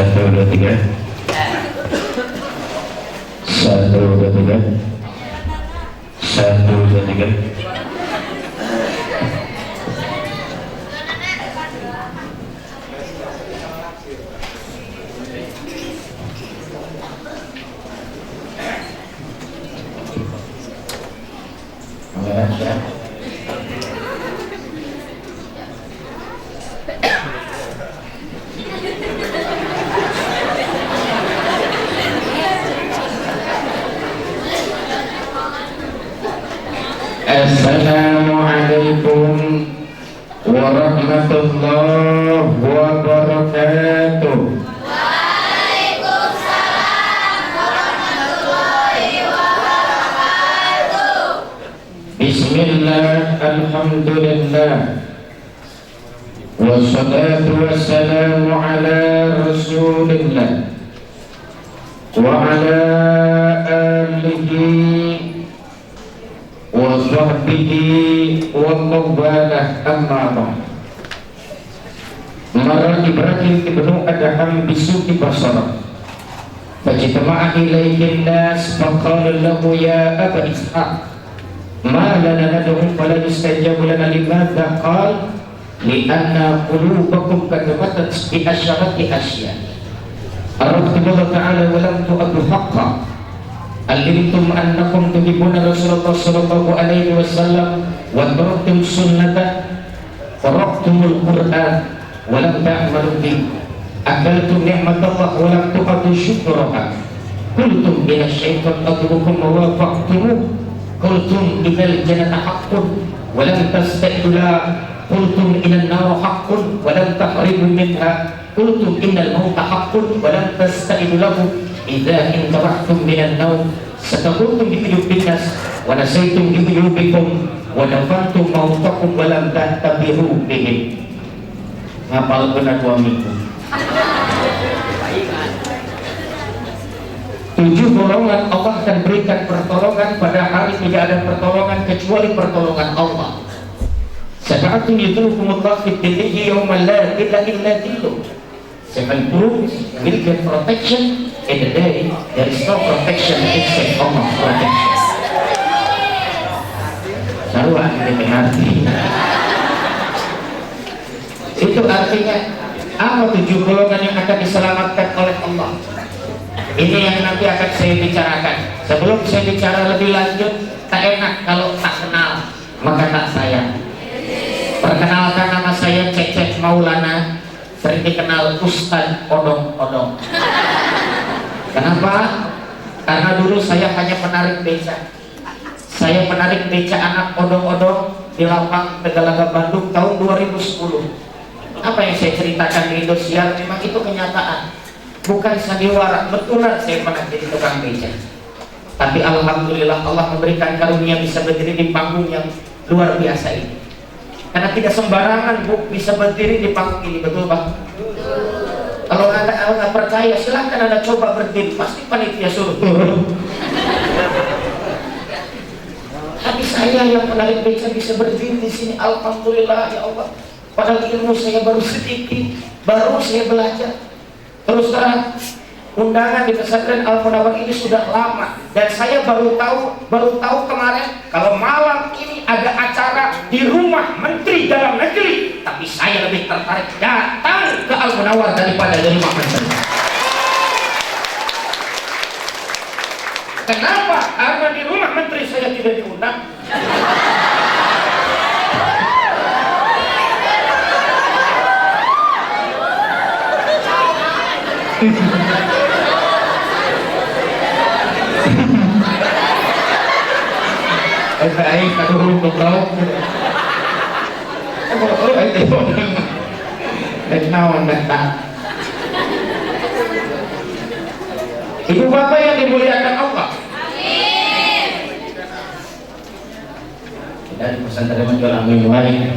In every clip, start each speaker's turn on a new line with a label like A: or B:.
A: Satu, dua, tiga. Satu, dua, tiga. Satu, dua, tiga. Assalamualaikum warahmatullahi wabarakatuh.
B: Waalaikumsalam warahmatullahi wabarakatuh.
A: Bismillah, alhamdulillah, wassalatu wassalamu ala rasulillah wa ala alihi wa sahbihi wa mawalah, amma ba'd. Marra Ibrahim ibnu Adham bisuki basara fajtama'a ilayhi an-nas faqala lahu ya aba ishaq ma lana nad'u fala yustajabu lana limadha qala li'anna qulubakum katabatat bi asyarati asya araftumullah ta'ala wa lam tu'addu haqqan alimtum annakum tuhibbuna Rasulullah sallallahu alaihi wasallam wa taraktum sunnata taraktumul Qur'an wa lam ta'malu bi akaltum ni'matallah wa lam tu'addu syukraha qultum inna syaitan adrukum wa wafaqtumuh qultum innal jannata haqqun wa lam tastaqila qultum innan nar haqqun wa lam tahribu minha qultum innal mauta haqqun wa lam tasta'idu lahu idza intarahtum minan nawm satakuntum bi uyubin nas wa nasaitum bi uyubikum wa nafantum mautakum wa lam tattabi'u bihim. Ngapal benar 2 minggu. 7 golongan Allah akan berikan pertolongan pada hari tidak ada pertolongan kecuali pertolongan Allah. Sab'atun yudhilluhumullahu fi dhillihi yawma la dhilla illa dhilluh. 7 groups will get protection in the day there is no protection except Allah's protection. Selalu ada hati. Itu artinya apa 7 golongan yang akan diselamatkan oleh Allah. Ini yang nanti akan saya bicarakan. Sebelum saya bicara lebih lanjut, tak enak kalau tak kenal, maka tak sayang. Perkenalkan, nama saya Cecep Maulana, sering dikenal Ustadz Odong-Odong. Kenapa? Karena dulu saya hanya penarik beca. Saya penarik beca anak odong-odong di Lapang Tegalaga Bandung tahun 2010. Apa yang saya ceritakan di Indosiar memang itu kenyataan, bukan sandiwara. Betulan saya pernah jadi tukang beca. Tapi alhamdulillah Allah memberikan karunia bisa berdiri di panggung yang luar biasa ini. Karena tidak sembarangan Bu bisa berdiri di panggung ini, betul Pak? Kalau Anda nggak percaya, silahkan Anda coba berdiri, pasti panitia suruh turun. Tapi saya yang menarik beca bisa berdiri di sini, alhamdulillah ya Allah. Padahal ilmu saya baru sedikit, baru saya belajar. Terus terang, undangan di pesantren Al-Munawwar ini sudah lama, dan saya baru tahu kemarin kalau malam ini ada acara di rumah Menteri Dalam Negeri. Tapi saya lebih tertarik datang ke Al-Munawwar daripada di rumah Menteri. Kenapa? Karena di rumah Menteri saya tidak diundang. Baik, aduh, goblok. Kenawan datang. Ibu bapak yang dimuliakan Allah. Amin. Dari pesantren menjual angin lain.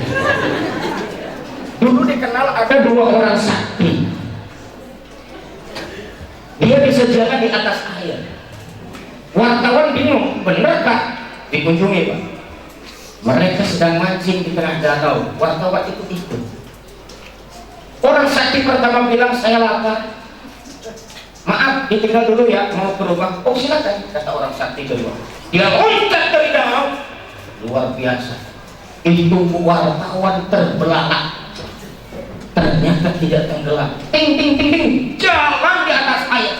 A: Dulu dikenal ada 2 orang sakti. Dia bisa jalan di atas air. Wartawan bingung, benarkah dikunjungi Pak? Mereka sedang mancing di tengah danau. Wartawan itu ikut. Orang sakti pertama bilang, saya lapar, maaf ditinggal dulu ya, mau ke rumah. Oh silakan, kata orang sakti kedua. Dia loncat dari dalam, luar biasa. Itu wartawan terbelalak, ternyata tidak tenggelam. Ting ting ting ting, jalan di atas air.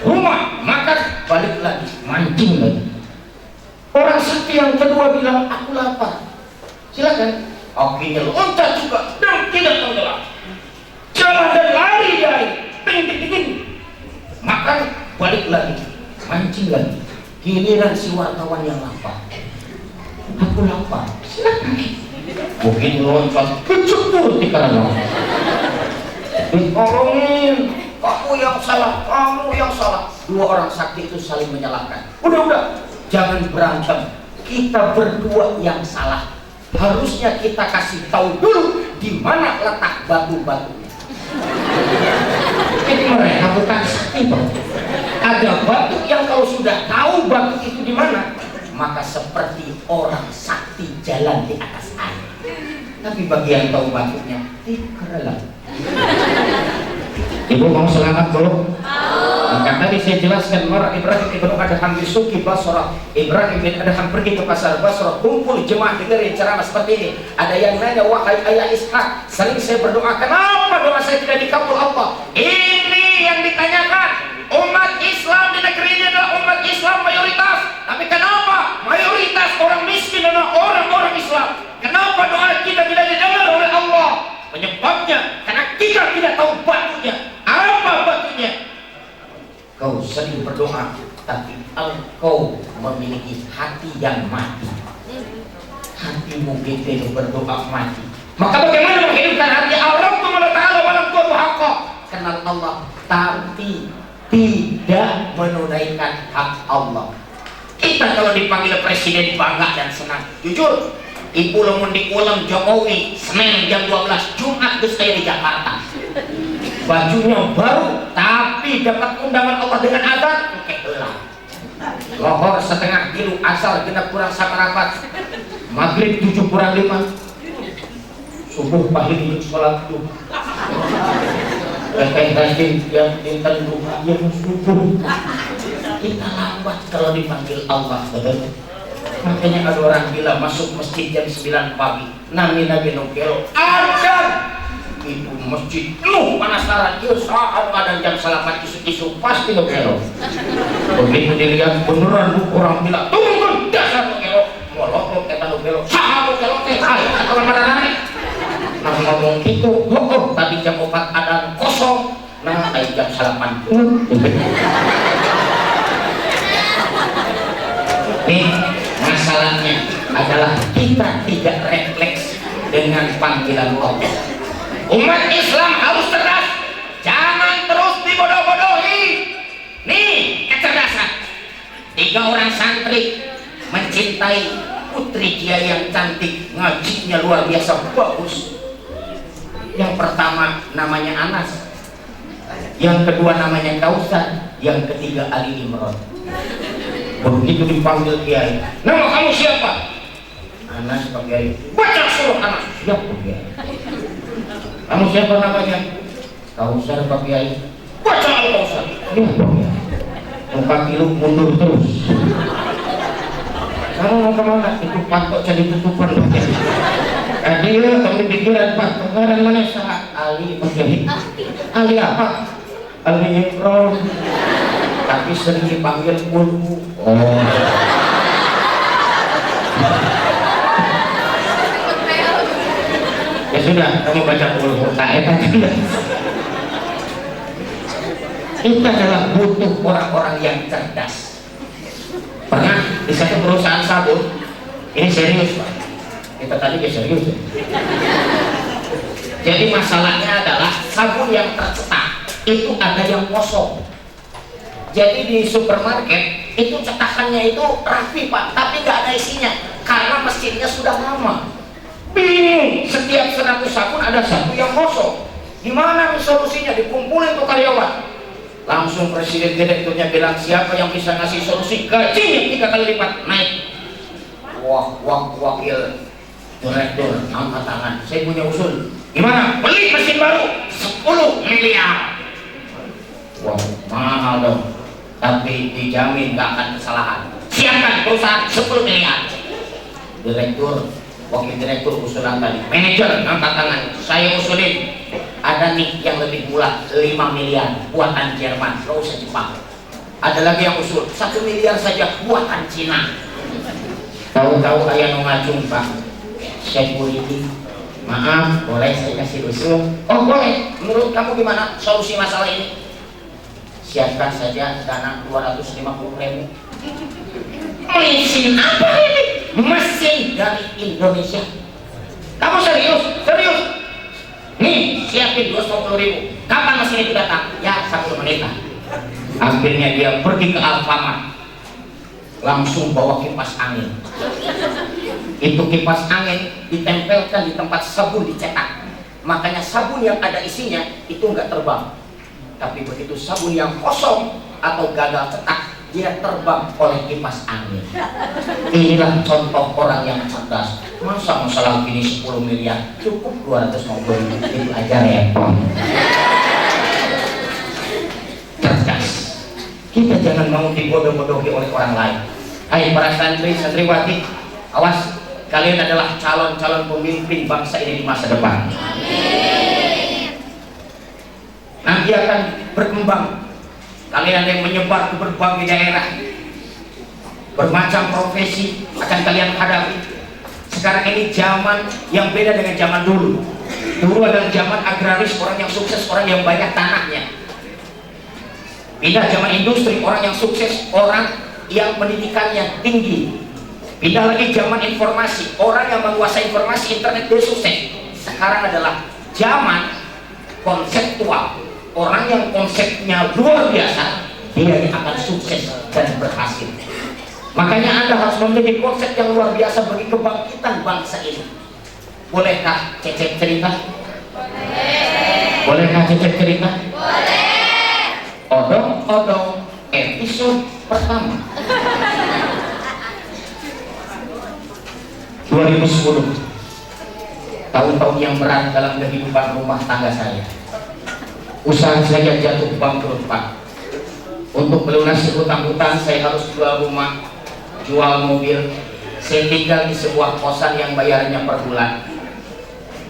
A: Rumah makan, balik lagi, mancing lagi. Orang sakti yang kedua bilang, aku lapar. Silakan. Akhirnya loncat juga dan tidak tenggelam. Jalan dan lari dari ting ting ting ting. Makan, balik lagi, mancing lagi. Giliran si wartawan yang lapar. Aku lapar. Silakan. Mungkin loncat kecebur di kanan. Ditolongin. Kamu yang salah, kamu yang salah. Dua orang sakti itu saling menyalahkan. Udah, jangan berantem. Kita berdua yang salah. Harusnya kita kasih tahu dulu di mana letak batu-batunya. Jadi mereka bukan sakti, Bang. Ada batu yang kalau sudah tahu batu itu di mana, maka seperti orang sakti jalan di atas air. Tapi bagi yang tahu batunya, dikerelam. Ibu mau selamat dulu? Maka tadi saya jelaskan marah Ibrahim ibn Adham Bisuki Basrah. Ibrahim ibn Adham pergi ke pasar Basrah, kumpul jemaah dengerin ceramah seperti ini. Ada yang nanya, wahai ayah Ishak, sering saya berdoa, kenapa doa saya tidak dikabul Allah? Ini yang ditanyakan. Umat Islam di negeri ini adalah umat Islam mayoritas. Tapi kenapa mayoritas orang miskin adalah orang-orang Islam? Kenapa doa kita tidak didengar oleh Allah? Penyebabnya karena kita tidak tahu batunya. Apa batunya? Kau sering berdoa, tapi engkau memiliki hati yang mati. Hatimu gitu berdoa mati. Maka bagaimana menghidupkan hati Allah Ta'ala walam tu'atu haqqa? Kenal Allah tapi tidak menunaikan hak Allah. Kita kalau dipanggil presiden bangga dan senang. Jujur, ibu lamun diulang Jokowi Senin jam 12, Jumat geus aya di Jakarta. Bajunya baru tapi dapat undangan Allah dengan adat kayak gelap. Lohor setengah kilo asal genap kurang saparapat. Maghrib 7 kurang 5. Subuh pagi sholat duha. Rajin yang intan duha yang subuh. Kita lambat kalau dipanggil Allah. Makanya ada orang bilang masuk masjid jam 9 pagi. Nabi Nukelo ajar. Itu masjid penuh penasaran. Iya saat ada jam salapan isu-isu pasti Nukelo. Begitu dilihat beneran orang bilang tunggu dasar Nukelo. Molok kata Nukelo. Sah Nukelo teh kalau mana naik. Nah ngomong gitu, tadi jam 4 ada kosong. Nah jam salapan. Nih masalahnya adalah kita tidak refleks dengan panggilan Allah. Umat Islam harus cerdas, jangan terus dibodoh-bodohi. Nih kecerdasan. 3 orang santri mencintai putri dia yang cantik, ngajinya luar biasa bagus. Yang pertama namanya Anas, yang kedua namanya Kausar, yang ketiga Ali Imran. Begitu dipanggil kiai, nama kamu siapa? Anas Pak Kiai. Baca suruh Anas. Siap Pak Kiai. Kamu siapa namanya? Kausar Pak Kiai. Baca Al-Kausar. Iya Pak Kiai. Muka kilu mundur terus. Kamu mau kemana? Itu patok jadi tutupan Pak Kiai. Adil, kamu pikiran Pak. Pengaran mana sah? Ali Pak Kiai. Ali apa? Ali Imran. Tapi sering dipanggil Ulu. Oh. Ya sudah, kamu baca Ulu. Kita adalah butuh orang-orang yang cerdas. Pernah di satu perusahaan sabun, ini serius Pak. Kita tadi ya serius. Jadi masalahnya adalah sabun yang tercetak itu ada yang kosong. Jadi di supermarket itu cetakannya itu rapi Pak, tapi nggak ada isinya karena mesinnya sudah lama. Bingung, setiap 100 sabun ada 1 yang kosong. Gimana solusinya? Dikumpulin tuh karyawan. Langsung presiden direkturnya bilang siapa yang bisa ngasih solusi, gajinya 3 kali lipat naik. Wakil direktur angkat tangan, saya punya usul. Gimana? Beli mesin baru 10 miliar. Wah, mahal dong. Tapi dijamin gak akan kesalahan. Siapkan perusahaan 10 miliar. Direktur, wakil direktur usulan tadi. Manajer angkat tangan. Saya usulin. Ada nih yang lebih murah 5 miliar buatan Jerman. Gak usah Jepang. Ada lagi yang usul 1 miliar saja buatan Cina. Tahu-tahu ayah ngacung Pak. Security. Maaf, boleh saya kasih usul? Oh boleh. Menurut kamu gimana solusi masalah ini? Siapkan saja dana 250.000. Mesin apa ini? Mesin dari Indonesia. Kamu serius? Serius? Nih, siapin 250.000. Kapan mesin itu datang? Ya, 1 menit lah. Akhirnya dia pergi ke Alfamart. Langsung bawa kipas angin. Itu kipas angin ditempelkan di tempat sabun dicetak. Makanya sabun yang ada isinya itu nggak terbang. Tapi begitu sabun yang kosong atau gagal cetak, dia terbang oleh kipas angin. Inilah contoh orang yang cerdas. Masa masalah gini 10 miliar cukup 250.000, itu aja repot. Cerdas. Kita jangan mau dibodoh-bodohi oleh orang lain. Hai para santri santriwati, awas, kalian adalah calon-calon pemimpin bangsa ini di masa depan. Nanti akan berkembang. Kalian ada yang menyebar ke berbagai daerah, bermacam profesi akan kalian hadapi. Sekarang ini zaman yang beda dengan zaman dulu. Dulu adalah zaman agraris, orang yang sukses, orang yang banyak tanahnya. Pindah zaman industri, orang yang sukses, orang yang pendidikannya tinggi. Pindah lagi zaman informasi, orang yang menguasai informasi internet dia sukses. Sekarang adalah zaman konseptual. Orang yang konsepnya luar biasa, dia akan sukses dan berhasil. Makanya Anda harus memiliki konsep yang luar biasa bagi kebangkitan bangsa ini. Bolehkah Cecep cerita? Boleh. Bolehkah Cecep cerita? Boleh. Odong-odong episode pertama 2010. Tahun-tahun yang berat dalam kehidupan rumah tangga saya. Usaha saya jatuh bangkrut Pak. Untuk melunasi hutang-hutang saya harus jual rumah, jual mobil. Saya tinggal di sebuah kosan yang bayarannya per bulan.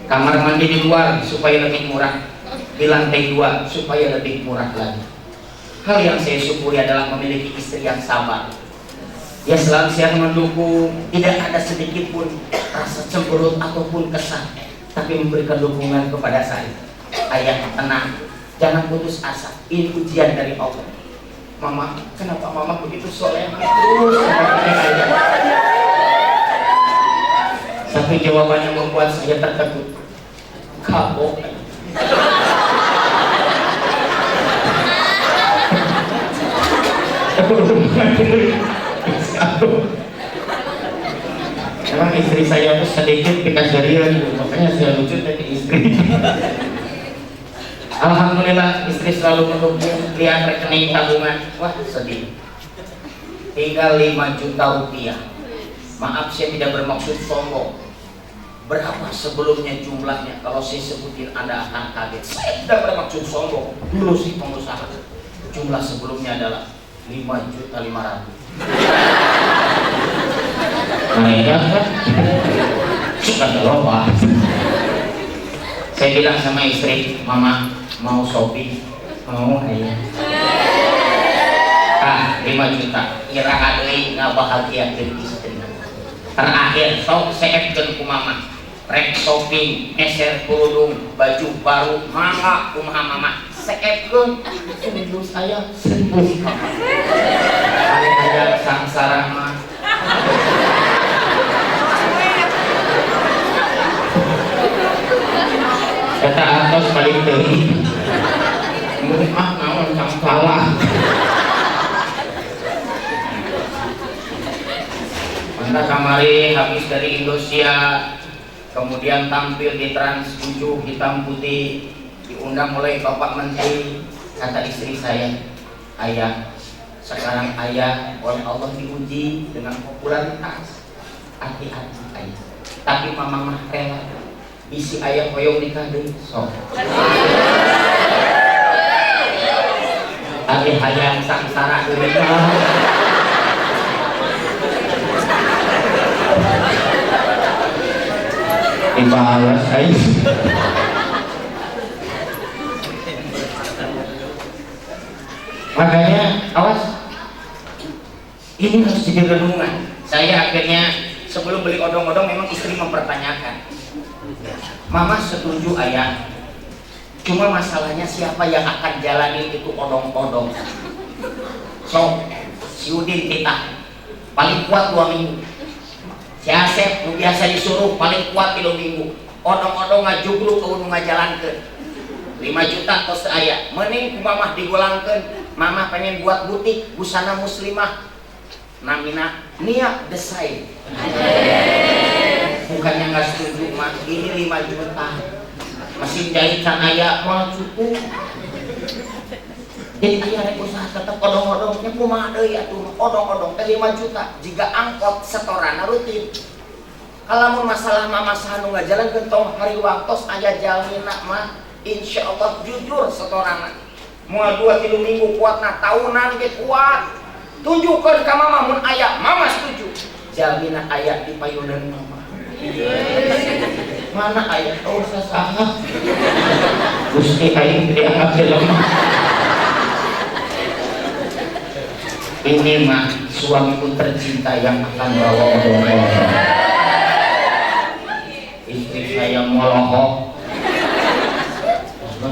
A: Kamar mandi di luar supaya lebih murah, di lantai 2 supaya lebih murah lagi. Hal yang saya syukuri adalah memiliki istri yang sabar. Dia selalu siap mendukung, tidak ada sedikit pun rasa cemberut ataupun kesal, tapi memberikan dukungan kepada saya. Ayah tenang, jangan putus asa, ini ujian dari Allah. Mama, kenapa mama begitu soleh terus? Satu jawaban yang membuat saya terkejut. Kapok. Emang istri saya tuh sedikit pikadarian, makanya saya lucu dari istri. Alhamdulillah istri selalu mendukung, lihat rekening tabungan, wah sedih. Tinggal 5 juta rupiah. Maaf saya tidak bermaksud sombong. Berapa sebelumnya jumlahnya? Kalau saya sebutin Anda akan kaget. Saya tidak bermaksud sombong. Dulu sih pengusaha. Jumlah sebelumnya adalah 5.500.000. Mereka kan suka lupa. Saya bilang sama istri, Mama mau shopping? Mau ayah. 5 juta. Kira adui nggak bahagia dari istri. Terakhir, sok saya ku mama. Rek shopping, eser kerudung, baju baru, mama, kumaha mama. Seekun, sungguh saya serius mama. Ada sangsara mah. Kata atas paling tinggi. Naon sangsara. Anda kamari habis dari Indosiar, kemudian tampil di Trans 7 hitam putih, diundang oleh Bapak Menteri. Kata istri saya, ayah, sekarang ayah oleh Allah diuji dengan popularitas. Hati-hati ayah. Tapi mama mah rela. Isi ayah hoyong nikah deui sok. Abi hayang sangsara dulu. Dibalas guys. Makanya awas, ini harus jadi renungan. Saya akhirnya sebelum beli odong-odong memang istri mempertanyakan, Mama setuju ayah, cuma masalahnya siapa yang akan jalani itu odong-odong. So si Udin kita paling kuat 2 minggu, si Asep biasa disuruh paling kuat 3 minggu. Odong-odong ngajuglu ke gunung ngajalankeun 5 juta tos aya mending ku mamah digolangkeun. Mama pengen buat butik busana muslimah namina Nia Desain. Bukannya nggak setuju mah, ini 5 juta mesin jahitan aya mal cukup. Jadi aya rek usaha tetep odong-odongnya kumaha deui atuh. Odong-odong teh 5 juta jika angkot setorana rutin. Kalau masalah mama sahanu ngajalankeun tong hari waktos aya jalmina mah insyaallah jujur setorana. Moal 2-3 minggu kuatna tahunan ge kuat. Tunjukkeun ka mama mun aya mama setuju. Jalmina aya di payunan mama. Mana aya teu sasaha. Gusti aing dianggap jelema. Ini mah suamiku tercinta yang akan bawa odong-odong. Istri saya molohok.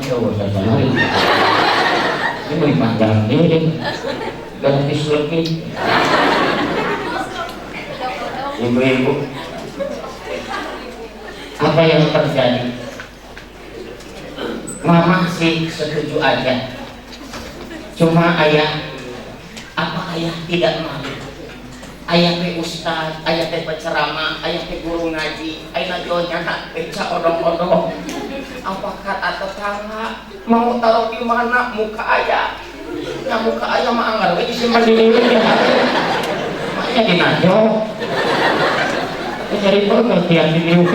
A: Coba saya ini panjang ini gratis lebih. Ibu-ibu, apa yang terjadi? Mama sih setuju aja, cuma ayah, apa ayah tidak malu? Ayah teh ustad, ayah teh penceramah, ayah teh guru ngaji, ayah jonya beca odong-odong. Apa kata tetangga mau taruh di mana muka ayah? Ya muka ayah mah anggar we disimpan di dieu ya. Makanya dinajo. Jadi pengertian di dieu.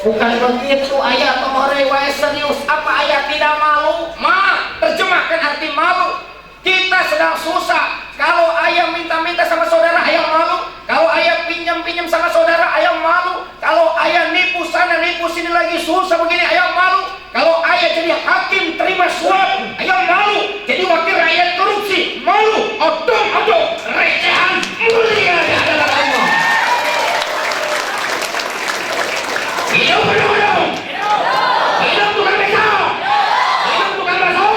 A: Bukan begitu ayah tomore wae serius. Apa ayah tidak malu? Ma, terjemahkan arti malu. Kita sedang susah. Kalau ayah minta-minta sama saudara, ayah malu. Kalau ayah pinjam-pinjam sama saudara, ayah malu. Kalau ayah nipu sana, nipu sini lagi susah begini, ayah malu. Kalau ayah jadi hakim terima suap, ayah malu. Jadi wakil rakyat korupsi, malu. Odong-odong, recehan, mulia di hadapan Allah. Hidup odong-odong. Hidup tukang beca. Hidup tukang bakso.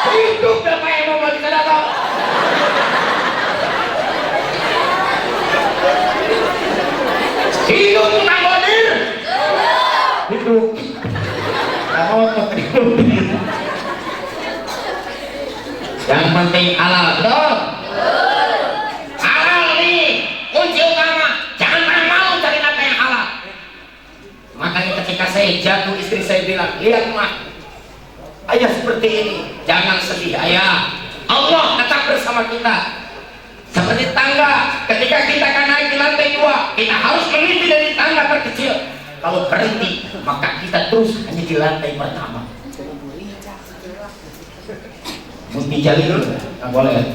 A: Hidup Bapak yang mau kita datang. Hidup tukang bodir. Hidup. Yang penting halal, betul? Halal nih kunci utama. Jangan pernah malu cari nafkah yang halal. Makanya ketika saya jatuh, istri saya bilang, lihat mah, ayah seperti ini, jangan sedih ayah. Allah tetap bersama kita. Seperti tangga, ketika kita akan naik di lantai 2, kita harus meniti dari tangga terkecil. Kalau berhenti, maka kita terus hanya di lantai pertama. Mesti jali dulu, nggak boleh.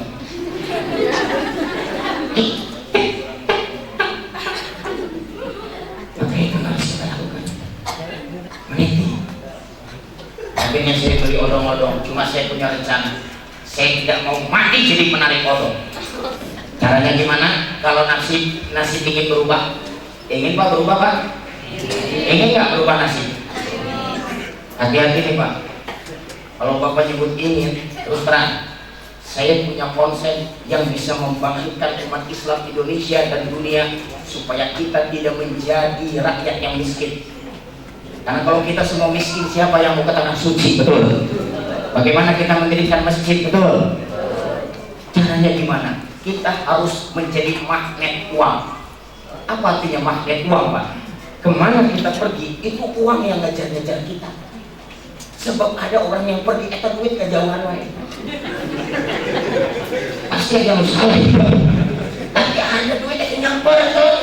A: Maka itu harus kita lakukan. Meniti. Akhirnya saya beli odong-odong, cuma saya punya rencana. Saya tidak mau mati jadi penarik odong. Caranya gimana? Kalau nasib ingin berubah, ingin Pak berubah Pak? Ingin nggak berubah nasib? Hati-hati nih Pak. Kalau Bapak nyebut ingin, terus terang, saya punya konsep yang bisa membangkitkan umat Islam Indonesia dan dunia supaya kita tidak menjadi rakyat yang miskin. Karena kalau kita semua miskin, siapa yang mau ke tanah suci? Betul. Bagaimana kita mendirikan masjid? Betul. Caranya gimana? Kita harus menjadi magnet uang. Apa artinya magnet uang Pak? Kemana kita pergi, itu uang yang ngejar-ngejar kita. Sebab ada orang yang pergi, eta duit kejauhan wae. Pasti ada yang salah. Tapi ada duit yang nyamper. Betul.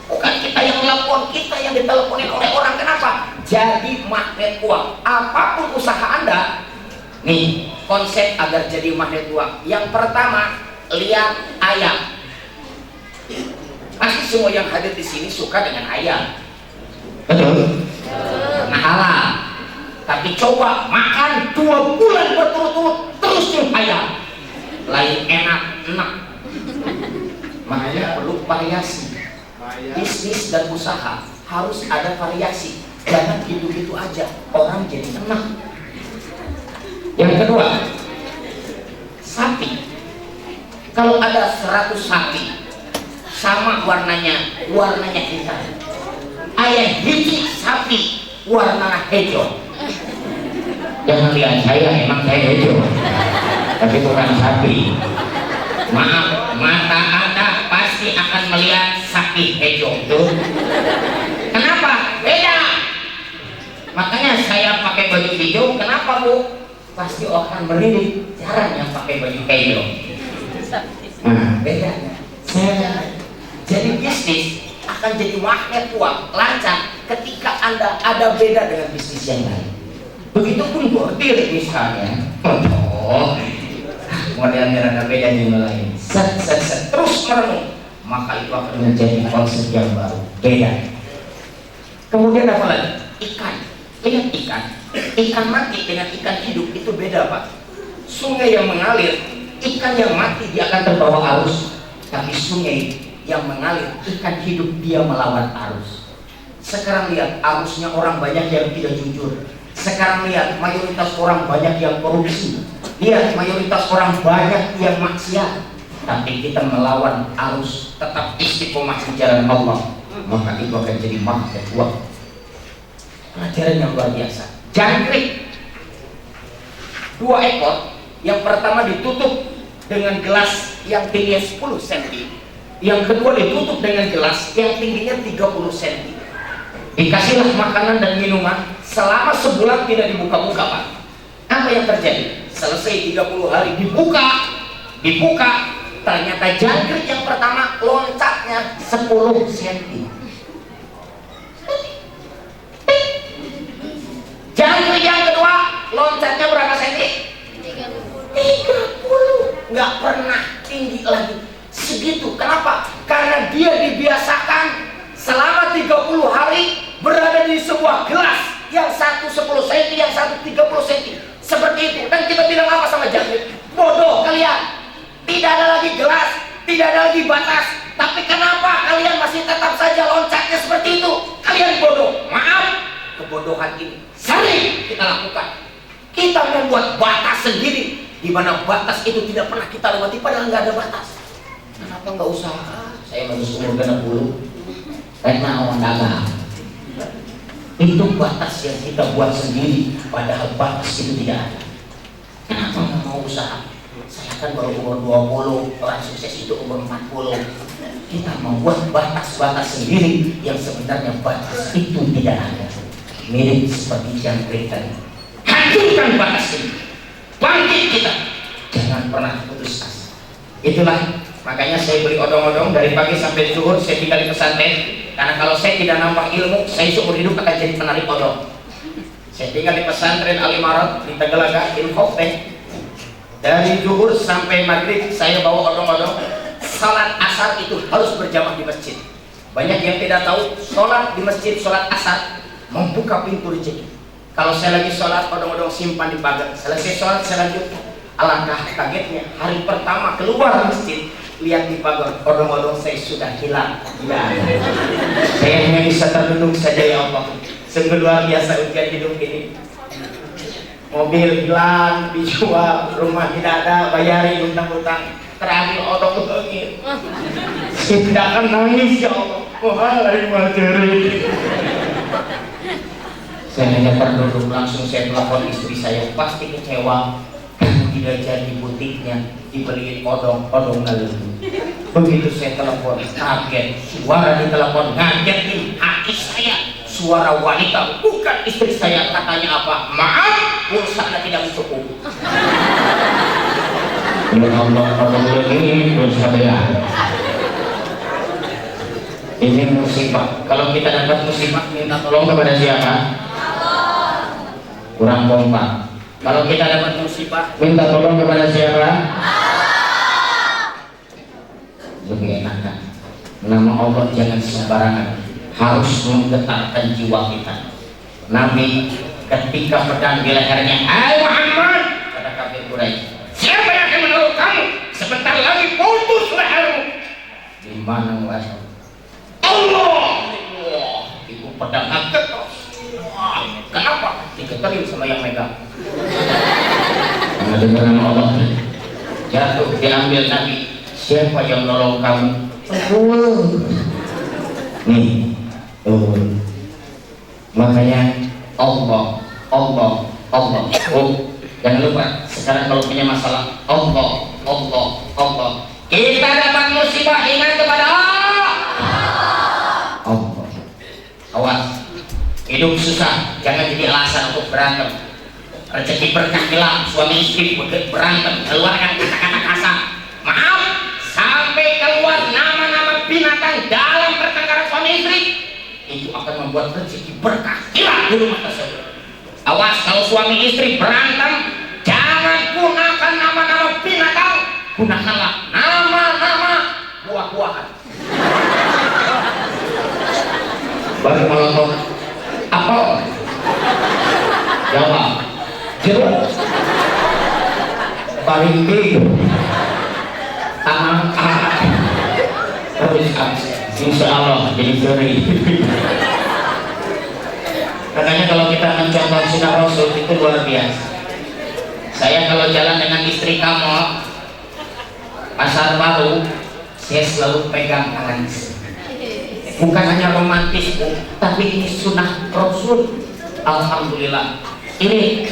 A: Bukan kita yang telepon, kita yang diteleponin oleh orang. Kenapa?
C: jadi magnet uang. Apapun usaha Anda, nih konsep agar jadi magnet uang. Yang pertama, lihat ayam. Pasti semua yang hadir di sini suka dengan ayam.
A: Betul.
C: Karena halal. Tapi coba makan 2 bulan berturut-turut terus nih ayam. Lain enak. Makanya perlu variasi. Bisnis dan usaha harus ada variasi. Jangan gitu-gitu aja, orang jadi enak.
A: Yang kedua,
C: Sapi. Kalau ada 100 sapi sama warnanya hitam, ayah hiji sapi warna hijau.
A: jangan lihat saya, emang saya hijau, tapi bukan sapi.
C: Maaf, mata Anda pasti akan melihat sapi hijau itu. Kenapa? Beda. Makanya saya pakai baju hijau. Kenapa, Bu? Pasti orang melirik. Jarang yang pakai baju hijau.
A: Nah,
C: Bedanya. Jadi bisnis akan jadi magnet uang, lancar ketika Anda ada beda dengan bisnis yang lain. Begitupun bordir misalnya. Modelnya ada beda dengan lain. Terus merenung, maka itu akan menjadi konsep yang baru, beda. Kemudian apa lagi? Ikan. Lihat ikan mati dengan ikan hidup itu beda, Pak. Sungai yang mengalir, ikan yang mati dia akan terbawa arus, tapi sungai yang mengalir, ikan hidup dia melawan arus. Sekarang lihat arusnya, orang banyak yang tidak jujur. Sekarang lihat mayoritas orang banyak yang korupsi. Lihat mayoritas orang banyak yang maksiat. Tapi kita melawan arus, tetap istiqomah di jalan Allah, maka itu akan jadi magnet uang. Pelajaran yang luar biasa. Jangkrik 2 ekor. Yang pertama ditutup dengan gelas yang tingginya 10 cm. Yang kedua ditutup dengan gelas yang tingginya 30 cm. Dikasihlah makanan dan minuman selama sebulan tidak dibuka-buka, Pak. Apa yang terjadi? Selesai 30 hari dibuka, ternyata jangkrik yang pertama loncatnya 10 cm. Jangkrik yang kedua loncatnya berapa senti? 30. Nggak pernah tinggi lagi segitu. Kenapa? Karena dia dibiasakan selama 30 hari berada di sebuah gelas, yang satu 10 cm, yang satu 30 cm, seperti itu. Dan kita bilang apa sama jangkrik? Bodoh kalian, tidak ada lagi gelas, tidak ada lagi batas. Tapi kenapa kalian masih tetap saja loncatnya seperti itu? Kalian bodoh. Maaf, kebodohan ini sering kita lakukan. Kita membuat batas sendiri, di mana batas itu tidak pernah kita lewati, padahal nggak ada batas. Kenapa nggak usaha? Saya baru umur 60, karena awal dagang. Itu batas yang kita buat sendiri, padahal batas itu tidak ada. Kenapa nggak mau usaha? Saya kan baru umur 20, orang sukses itu umur 40. Kita membuat batas-batas sendiri yang sebenarnya batas itu tidak ada. Mirip seperti jangkrik tadi. Hancurkan batas ini, bangkit kita, jangan pernah putus asa. Itulah makanya saya beli odong-odong dari pagi sampai zuhur. Saya tinggal di pesantren, karena kalau saya tidak nambah ilmu, saya seumur hidup akan jadi penarik odong. Saya tinggal di pesantren Al-Imarat di Tegalaga, in Khofeh. Dari zuhur sampai maghrib saya bawa odong-odong. Salat asar itu harus berjamaah di masjid. Banyak yang tidak tahu, sholat di masjid, sholat asar membuka pintu rezeki. Kalau saya lagi sholat, odong-odong simpan di pagar. Selesai sholat, saya lanjut. Alangkah kagetnya, hari pertama keluar masjid, lihat di pagar, odong-odong saya sudah hilang. Tidak ada. Saya hanya bisa termenung saja, ya Allah. Sungguh luar biasa ujian hidup ini. Mobil hilang, dijual, rumah tidak ada, bayarin utang-utang, terakhir odong-odong ini. Saya tidak akan nangis, ya Allah. Wahai materi. Saya hanya terduduk, langsung saya telepon istri saya, pasti kecewa kamu tidak jadi butiknya, dibeliin odong lalu. Begitu saya telepon, kaget, suara di telepon ngagetin hati saya, suara wanita, bukan istri saya. Katanya apa? Maaf, pulsa Anda tidak mencukupi.
A: ya Allah, odong lagi terus saya. Ini musibah. Kalau kita dapat musibah, minta tolong kepada siapa? kurang kompak.
C: Kalau kita dapat musibah,
A: Minta tolong kepada siapa? Lebih enak kan? Nama Allah jangan sembarangan, harus menggetarkan jiwa kita. Nabi ketika pedang di lehernya, "Hai Muhammad," kata kafir Quraisy, "siapa yang akan menolong kamu? Sebentar lagi putus lehermu." Di mana wajah? Allah. Itu pedang angkat. Kenapa? Diketerin sama yang megang. Karena dengan nama Allah jatuh, diambil Nabi. Siapa yang nolong kamu? Nih, makanya Allah. Oh, jangan lupa sekarang kalau punya masalah Allah. Kita dapat musibah, ingat kepada Allah. Awas, hidup susah jangan jadi alasan untuk berantem. Rezeki berkah hilang, suami istri berantem, keluarkan kata-kata kasar. Maaf, sampai keluar nama-nama binatang dalam pertengkaran suami istri, itu akan membuat rezeki berkah hilang di rumah tersebut. Awas kalau suami istri berantem, jangan gunakan nama-nama binatang, gunakanlah nama-nama buah-buahan. Bagi molotov, apel, jawab, jeruk, paling tangan terus insya Allah jadi seri. Katanya kalau kita mencontoh sunnah Rasul itu luar biasa. Saya kalau jalan dengan istri kamu pasar baru, saya selalu pegang tangan istri. Bukan hanya romantis, Bu, tapi ini sunnah Rasul. Alhamdulillah. Ini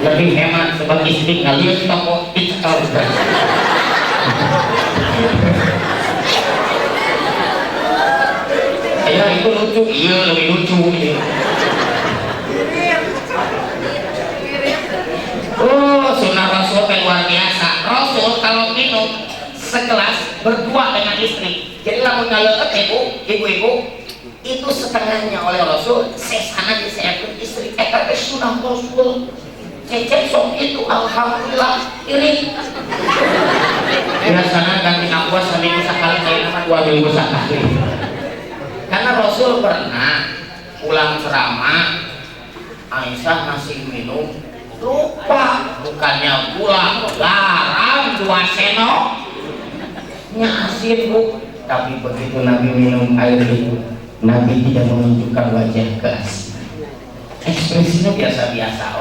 A: lebih hemat sebagai istri ngaliat toko digital. Ya itu lucu, iya lebih lucu ini. Oh, sunnah Rasul luar biasa. Rasul kalau minum segelas berdua dengan istri. Jadi lamun ngaleut ibu-ibu itu setengahnya oleh Rasul, sesana disehatkan istri. Tapi sunnah Rasul. Cecep sok itu alhamdulillah ini. Biasanya ganti aqua seminggu sekali, saya nama 2 minggu sekali. Karena Rasul pernah pulang ceramah, Aisyah ngasih minum, lupa bukannya gula, garam 2 sendok, asin Bu. Tapi begitu Nabi minum air itu, Nabi tidak menunjukkan wajah keasinan, ekspresinya biasa-biasa,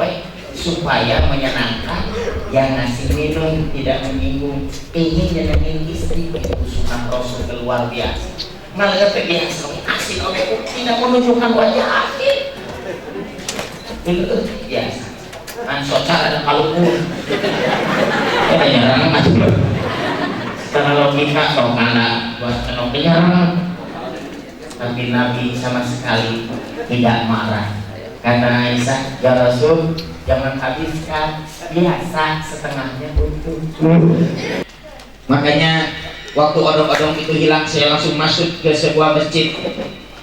A: supaya menyenangkan yang ngasih minum, tidak menyinggung, ingin nyenengin istri. Itu sunnah Rasul luar biasa. Malah biasa asin oleh tidak menunjukkan wajah asin. Itu biasa. Kan socar ada kalung. Nyerang aja. Secara logika sok kana buat kenong penyerang. Tapi Nabi sama sekali tidak marah. Kata Aisyah, "Ya Rasul, jangan habiskan, biasa setengahnya untuk." Makanya waktu odong-odong itu hilang, saya langsung masuk ke sebuah masjid.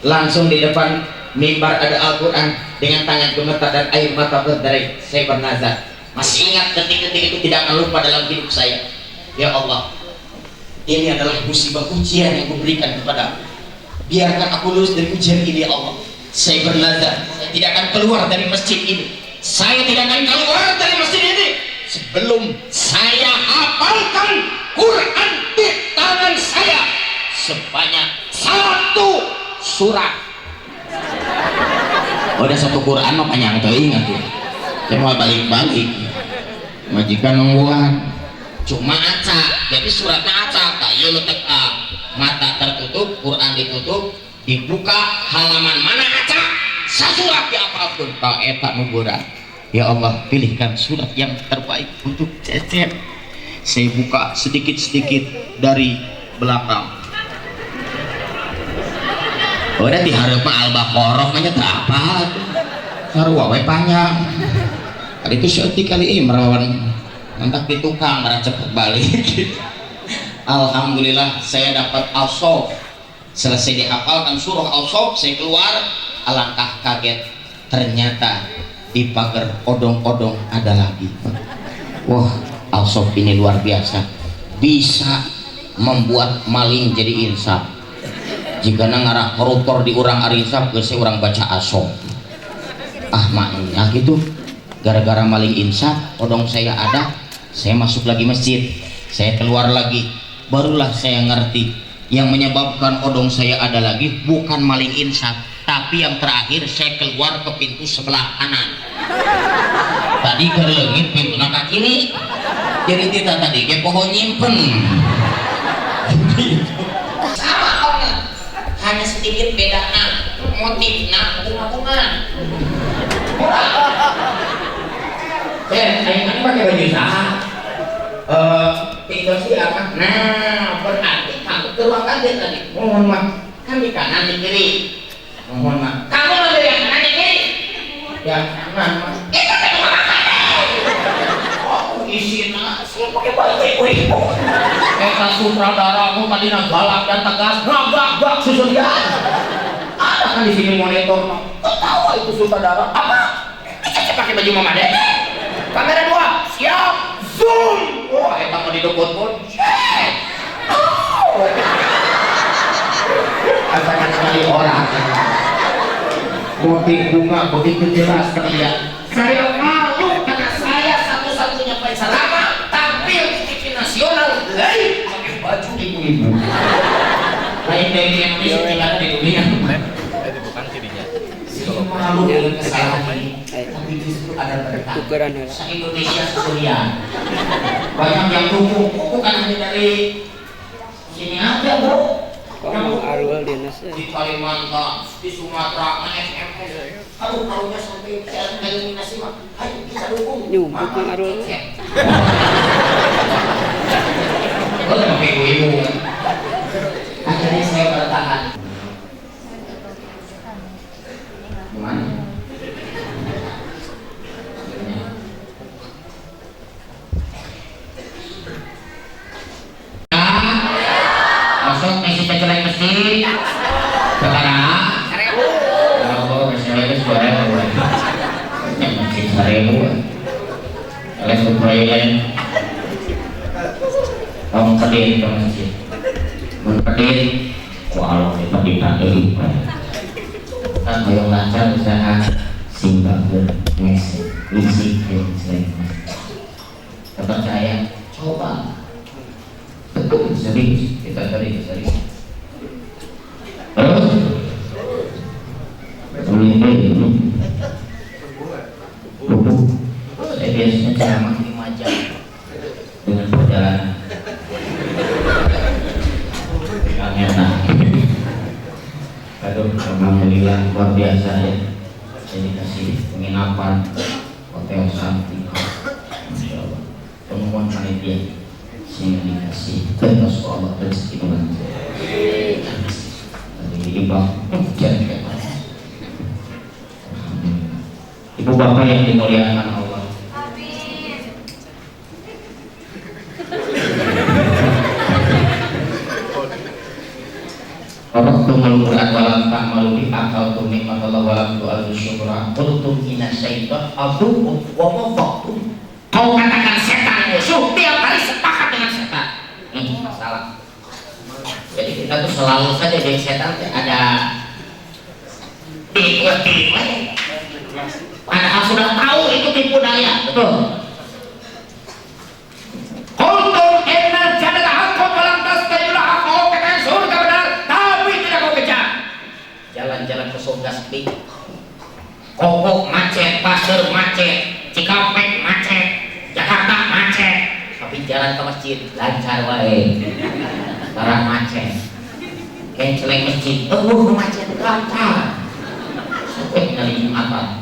A: Langsung di depan mimbar ada Al-Quran dengan tangan gemetar dan air mata berderai. Saya bernazar, masih ingat detik-detik itu tidak akan lupa dalam hidup saya. Ya Allah, ini adalah musibah ujian yang kuberikan kepada. Biarkan aku lulus dari ujian ini ya Allah. Saya bernazar, saya tidak akan keluar dari masjid ini. Saya tidak akan keluar dari masjid ini sebelum saya hafalkan Quran di tangan saya sebanyak 1 surat. Oh, ada 1 Quran mah panjang tuh, ingat ya. Saya mau balik-balik. Majikan nungguan. Cuma acak, jadi suratnya acak. Tayo letek mata tertutup, Quran ditutup, dibuka halaman mana acak, sasurat di apapun. Tak etak nuburan. Ya Allah, pilihkan surat yang terbaik untuk Cecep. Saya buka sedikit-sedikit dari belakang. Udah diharap Al-Baqarah mah tak apa. Sarua we panjang. Kali itu seetik kali merawan nantak di tukang merah cepet balik. Alhamdulillah saya dapat Al-Sof. Selesai dihafalkan surah Al-Sof, saya keluar, alangkah kaget
D: ternyata di pagar odong-odong ada lagi. Wah, Alsof ini luar biasa, bisa membuat maling jadi insaf. Jika ngarah koruptor di urang ari insaf geus urang baca Alsof. Ah maknya gitu, gara-gara maling insaf odong saya ada, saya masuk lagi masjid, saya keluar lagi, barulah saya ngerti yang menyebabkan odong saya ada lagi bukan maling insaf, tapi yang terakhir saya keluar ke pintu sebelah kanan. Tadi ke leungit pintu ke kiri, jadi kita tadi ke pohon nyimpen. Sama orangnya, hanya sedikit beda motifnya bunga-bunga.
A: Saya ini pakai baju saha?
D: Tinggal siapa? Nah, berarti kamu ke ruang ganti tadi.
A: Mohon maaf.
D: Kan di kanan di kiri.
A: Mohon maaf.
D: Kamu ngambil yang kanan di kiri.
A: Ya, kanan, Mas.
D: Itu kan rumah makan. Oh, isinya sih pakai baju ibu.
A: Eta sutradaramu tadi galak dan tegas, ngagak-gak susunya. Ada kan di sini monitor, Mas.
D: Ketawa itu sutradara. Apa? Saya pakai baju mama deh. Kamera 2, siap. Zoom. Wah, eta mau didukut-dukut.
A: Asalkan sekali orang. Motif bunga begitu jelas terlihat.
D: Saya malu karena saya satu-satunya pencerama tampil di TV nasional live pakai baju ibu-ibu.
A: Lain dari Indonesia tidak ada di dunia.
D: Saya malu dengan kesalahan ini, tapi justru ada berkah. Se-Indonesia sekalian. Banyak yang dukung, bukan hanya dari sini aja bro. Di Kalimantan, di Sumatera, SMS. Aduh, kalau sampai eliminasi mah, ayo kita dukung.
E: Nyumbuk Kang Arul.
D: Lo udah pakai ibu. Akhirnya saya bertahan. Gimana?
A: Masuk isi peceleng mesin. Sekarang. Oh, misalnya itu suara gue. Mesin seribu. Alas berproyek. Kamu pedih ke masjid. Menpedih. Walau dipedih dulu. Kan yang lancar usaha Singapura, ngesek, isi, tempat saya coba. Betul, serius, kita serius. Terus, saya biasanya ceramah 5 jam dengan perjalanan. Yang enak. Aduh, alhamdulillah luar biasa ya. Saya dikasih penginapan hotel Santika, Masya Allah. Pengumuman panitia sehingga dikasih terus Allah rezeki dengan dari ibang jangan. Ibu bapak yang dimuliakan Allah. Rabbakumul Quran walam ta'malu bi akal tumi Allah walam tu'al syukra qultum inna syaitan adukum wa mafaqtum.
D: Kau katakan setan musuh, tiap hari sepakat dengan setan. Ini masalah. Jadi kita tuh selalu saja dari setan ada tipu-tipu. Padahal sudah tahu itu tipu daya, betul. Qultum innal jannata haqqun wa lam tastajib lahu, katakan surga benar, tapi tidak mau kejar. Jalan-jalan ke surga sepi. Kobok macet, Pasir macet, Cikampek macet, Jakarta macet, tapi jalan ke masjid lancar wae. Barang macet. Kayak celeng masjid, macet lancar. Sampai dari Jumatan.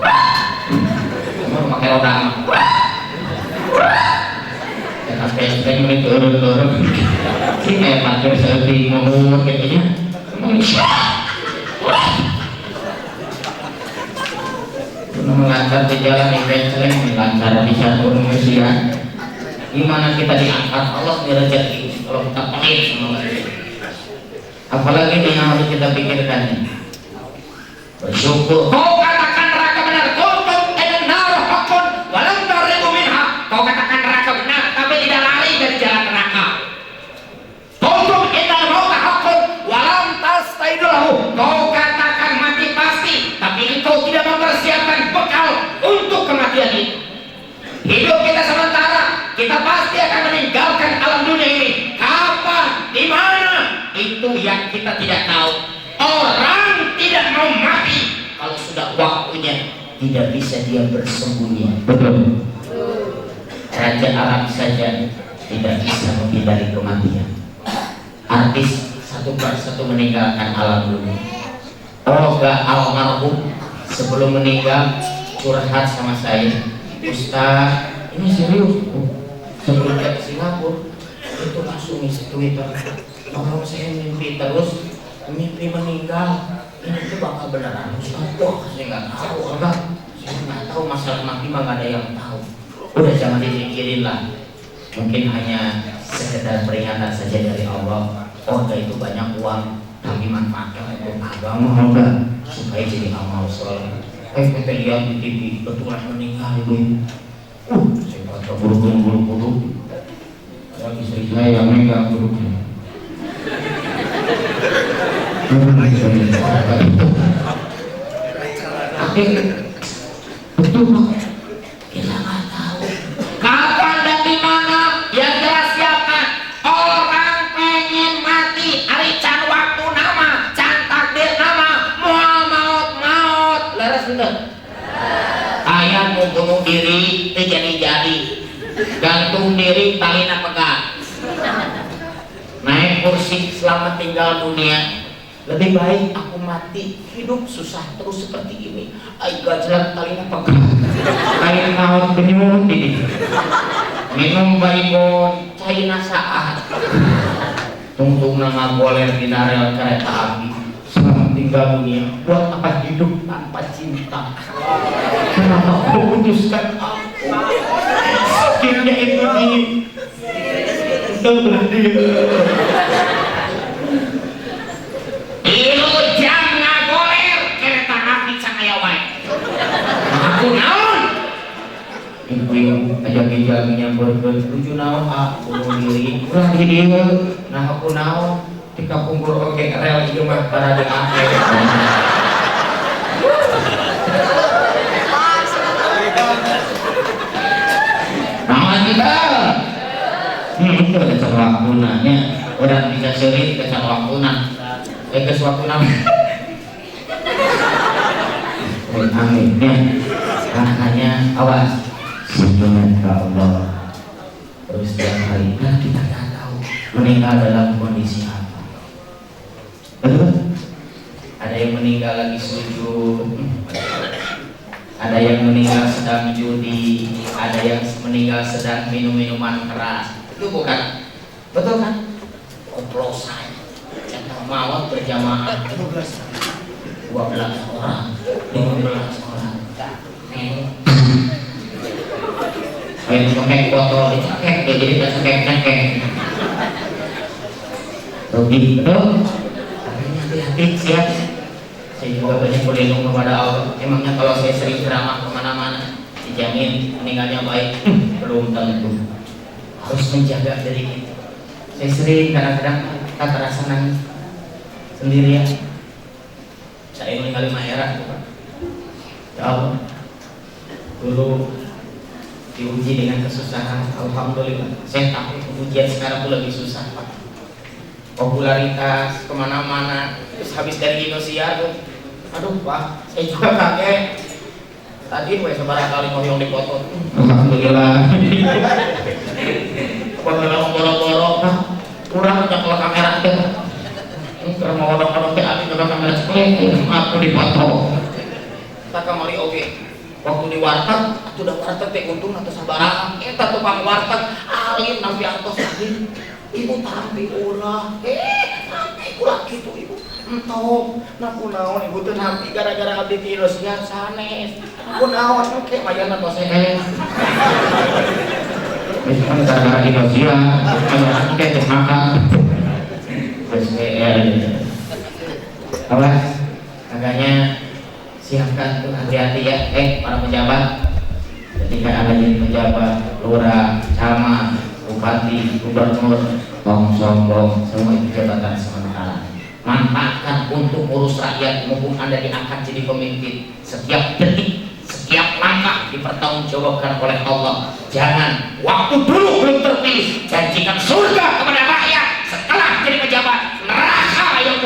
D: Kamu pakai roda. Sampai ini turun. Sini pakai selfie ngomong kayaknya. Melancar di jalan yang celeng, lancar di satu manusia. Gimana kita diangkat Allah di rezeki kalau kita pelit sama Allah. Apalagi ini yang harus kita pikirkan. Bersyukur. Kau katakan neraka benar, kita tidak tahu. Orang tidak mau mati kalau sudah waktunya, tidak bisa dia bersembunyi.
A: Betul.
D: Raja Arab saja tidak bisa menghindari kematian. Artis satu persatu meninggalkan alam dunia. Olga almarhum sebelum meninggal curhat sama saya, Ustaz, ini serius. Sebelum ke Singapura itu langsung isi Twitter, kalau saya mimpi terus, mimpi meninggal, ini tuh bakal beneran Ustaz. Wah, saya nggak tahu, enggak, saya nggak tahu, masalah mati mah nggak ada yang tahu. Udah jangan dipikirin lah, mungkin hanya sekedar peringatan saja dari Allah. Olga itu banyak uang, tapi manfaatnya untuk agama enggak, supaya jadi amal soleh. Kita lihat di TV, betulan meninggal itu. Saya baca buru-buru.
A: Yang istri saya yang megang buruknya.
D: Betul Pak. Kita nggak tahu kapan dan di mana. Yang jelas siapa orang pengen mati. Hari can waktu nama, can takdir nama, maut. Leres bener. Ayah mau bunuh diri, jadi gantung diri, talina pegang. Naik kursi selamat tinggal dunia. Lebih baik aku mati, hidup susah terus seperti ini. Ayo gajlan talina pegang.
A: Air naon minum ini.
D: Minum baygon, caina saat. Tungtung nama goler di narel kereta api. Selamat tinggal dunia. Buat apa hidup tanpa cinta? Kenapa kau putuskan aku? Sakitnya itu di Ilu jam ngagoler kereta api cahaya wae. Aku naon?
A: Ibu ajak ginjalnya
D: Tujuh naon aku bunuh diri. Urang di dieu. Nah aku naon? Di kampung oke rel ieu mah para di akhir. Naon kita?
A: itu ada waktunanya.
D: Orang bisa seurit ke waktuna. Ke waktuna.
A: Amin ya.
D: Makanya awas.
A: Sebenarnya ke Allah.
D: Terus setiap hari kan kita nggak tahu meninggal dalam kondisi apa. Ada yang meninggal lagi sujud, ada yang meninggal sedang judi, ada yang meninggal sedang minum minuman keras. Itu bukan, betul kan? Oplosan, centang mawar berjamaah 12 orang, 15 orang. Ayo cekek botol, dicekek, jadi tidak cekek. Rugi, betul? Hati-hati, siap. Saya juga banyak berlindung kepada Allah. Emangnya kalau saya sering ceramah kemana-mana, dijamin meninggalnya baik? Belum tentu. Harus menjaga diri kita. Saya sering kadang-kadang tak terasa nangis sendirian. Saya meninggal 5 era, ya Allah. Dulu diuji dengan kesusahan, alhamdulillah. Saya tahu ujian sekarang tuh lebih susah, Pak. Popularitas kemana-mana, terus habis dari Indonesia tuh, aduh Pak, saya juga kaget. Tadi gue sebarang kali ngoyong di foto.
A: Alhamdulillah.
D: Kalau boro-boro, Pak, kurang aja kalau kamera itu. Kalau mau orang-orang teh abi kalau kamera sekali, aku di foto. Tak kamari oke. Waktu di warteg, aku udah warteg teh untung atau sabarang. Eta tukang warteg, alin nampi atos alin. Ibu tampi ulah, nampi ulah gitu ibu. Entong, naku naon ibu tuh nampi gara-gara abdi di Indonesia sanes. Naku naon, oke, mayana tos
A: Misalkan gara-gara Indonesia, ada kayak makan.
D: Awas, agaknya siapkan tuh hati-hati ya, para pejabat. Ketika Anda jadi pejabat, lurah, camat, bupati, gubernur, tong sombong, semua itu jabatan sementara. Manfaatkan untuk urus rakyat mumpung Anda diangkat jadi pemimpin. Setiap detik, setiap langkah dipertanggungjawabkan oleh Allah. Jangan waktu dulu belum terpilih janjikan surga kepada rakyat. Setelah jadi pejabat, neraka yang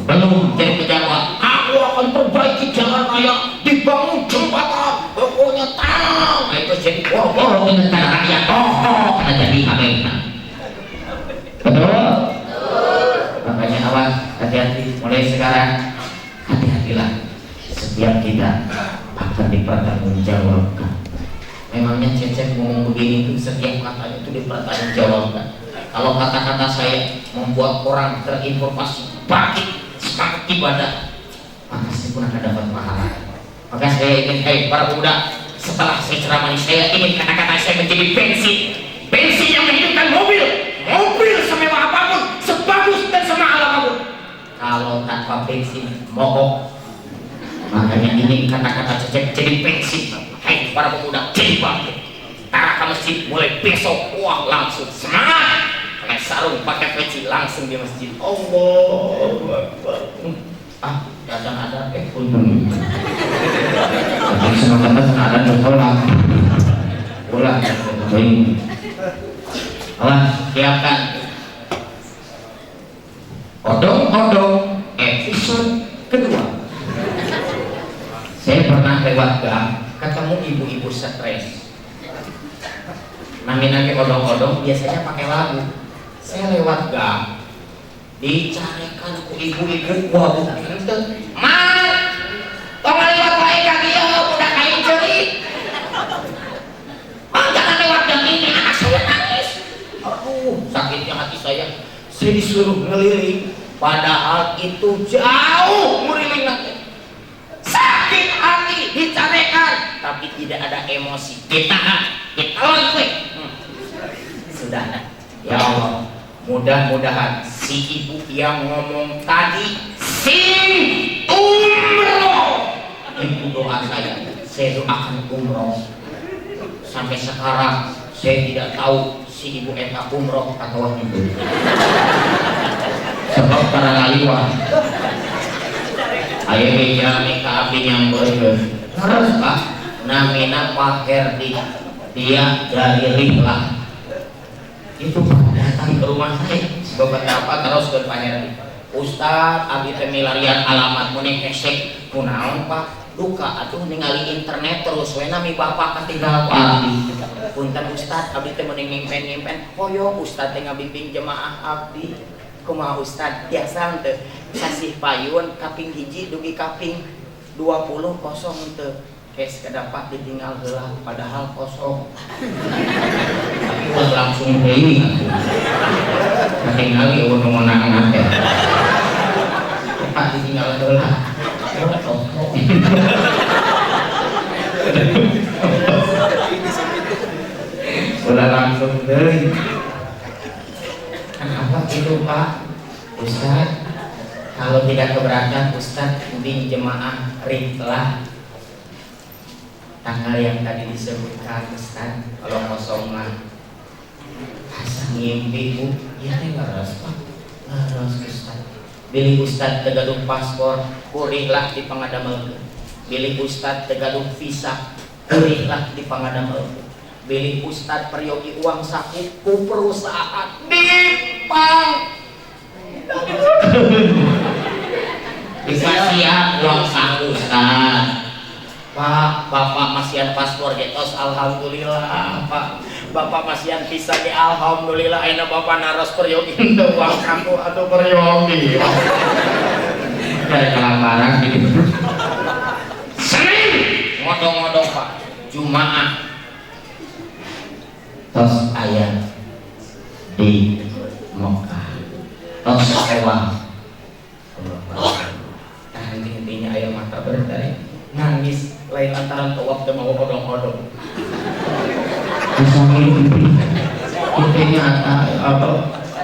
D: belum jadi pejabat. Aku akan perbaiki jalan raya, dibangun jembatan, pokoknya tahu itu jadi boro-boro dengan tanah rakyat. Karena jadi Amerika.
A: Betul. Makanya awas, hati-hati. Mulai sekarang hati-hatilah. Setiap kita akan dipertanggungjawabkan. Memangnya Cecep ngomong begini itu setiap katanya itu dipertanggungjawabkan. Kalau kata-kata saya membuat orang terinformasi, bangkit, semangat ibadah, maka saya pun akan dapat pahala. Maka saya ingin, para pemuda, setelah saya ceramah ini, saya ingin kata-kata saya menjadi bensin yang menghidupkan mobil semewah apapun, sebagus dan semahal apapun. Kalau tanpa bensin, mogok. Makanya ini kata-kata Cecep jadi bensin. Para pemuda, jadi bangkit. Tara ke masjid mulai besok, wah langsung semangat. Pakai sarung, pakai peci, langsung di masjid. Allahu Akbar. Kadang ada punten. Jadi semangat ada bertolak. Ulah, Allah siapkan. Odong-odong episode kedua. Saya pernah lewat gang, ketemu ibu-ibu stres. Nami-nami odong-odong biasanya pakai lagu. Saya lewat gang, dicarikan ku ibu-ibu, wah itu, Mar, tong lewat wae ka dieu udah kain cerit. Jangan lewat gang ini, anak saya nangis. Aduh, sakitnya hati saya. Saya disuruh ngeliling, padahal itu jauh ngeliling nanti. Sakit hati dicarikan, tapi tidak ada emosi. Kita lakuin. Sudah. Ya Allah, mudah-mudahan si ibu yang ngomong tadi sing umroh. Ibu doa saya doakan umroh. Sampai sekarang saya tidak tahu si ibu eta umroh atau itu. Sebab para ngaliwat. Ayo meja mika abdi yang bergen. Harus Pak. Namina Pak Herdi. Dia dari Rihlah. Itu datang ke rumah saya. Beberapa terus ke Pak Herdi. Ustad, abdi teh milarian alamat muni hesek kunaon Pak? Duka atuh ningali internet terus we nami bapak katinggal ku abdi. Punten Ustad, abdi teh muni ngimpen-ngimpen. Hoyo Ustad teh ngabimbing jemaah abdi. Kumaha Ustad biasa teu sasih payun kaping hiji dugi kaping 20 kosong teu. Kes kedapat ditinggal heula padahal kosong. Tapi udah langsung deui atuh. Katinggal ieu nu menang teh. Pak ditinggal heula. Udah langsung deui. Kenapa gitu Pak? Ustaz, kalau tidak keberatan Ustaz bimbing jemaah Rihlah tanggal yang tadi disebutkan Ustaz. Kalau kosong mah asa ngimpi Bu, ya teh ngaras Pak, ngaras Ustaz. Bilih Ustaz tegaduh paspor, Rihlah di pangadamelkeun. Bilih Ustaz tegaduh visa, Rihlah di pangadamelkeun. Bilih Ustad peryogi uang sakit ku perusahaan dipang bisa siap uang sakit Ustad. Pak, Bapak masihan paspor getos alhamdulillah Pak. Bapak masihan visa ge alhamdulillah. Ayeuna Bapak naros peryogi teu uang saku atuh peryogi. Dari kelamaran gitu. Senin ngodong-ngodong Pak. Jumaah tos ayat di Mekah tos sewa intinya ayat mata berdari nangis lain antara tawaf dan mau odong-odong bisa intinya apa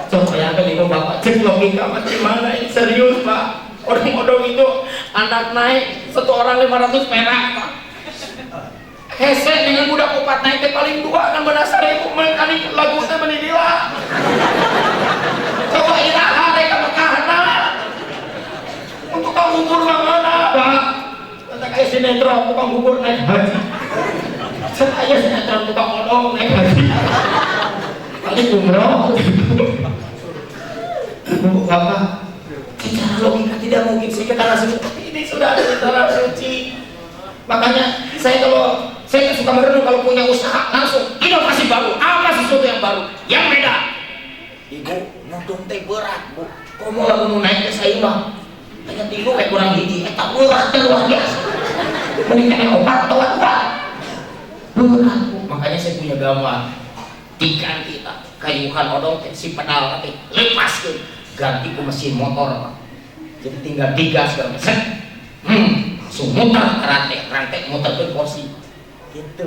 A: coba yang tadi Bapak cek logika macam mana ini serius Pak. Odong-odong itu anak naik 1 orang 500 perak Pak. Hese dengan budak opat naik ke paling 2 kan benar ibu mengkali lagu teh menidila. Coba iraha reka Mekahna. Untuk kau bubur mana Pak? Kata kayak sinetron tukang bubur naik haji. Saya sinetron tukang odong naik haji. Paling umroh. Bapak, secara logika tidak
C: tidak mungkin saya ke tanah suci. Ini sudah ada di tanah suci. Makanya saya suka merenung kalau punya usaha langsung inovasi baru, apa sesuatu yang baru, yang beda. Ibu, nodong teh berat, Bu. Komo lagu nu naik ke saya mah. Hanya tilu kayak kurang hiji, eta berat teh luar biasa. Mending kena obat atau apa? Berat, Bu. Makanya saya punya gambar. Ikan kita, kayuhan odong si pedal tapi lepaskeun, ganti ke mesin motor, Pak. Jadi tinggal digas segala macam. Langsung muter rantai muter ke kursi. Gitu.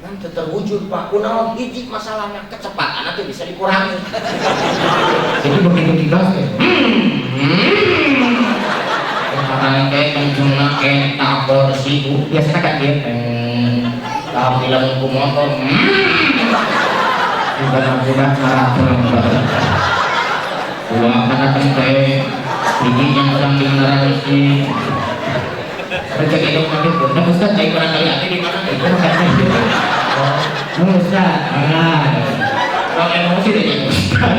C: Nanti terwujud Pak. Kunaon hiji masalahnya kecepatan itu bisa dikurangi.
A: Jadi begitu digas ya.
D: Rantai kencengna eta kursi itu
A: Biasanya kan dia
D: tapi lamun ku motor
A: mudah-mudahan maraton.
D: gua kana teh biji yang sedang dinarasi
A: Recek itu nanti pun. Nah Ustaz,
D: saya kurang kali hati di mana
A: itu makanya Ustaz.
D: kalau emosi deh Ustaz.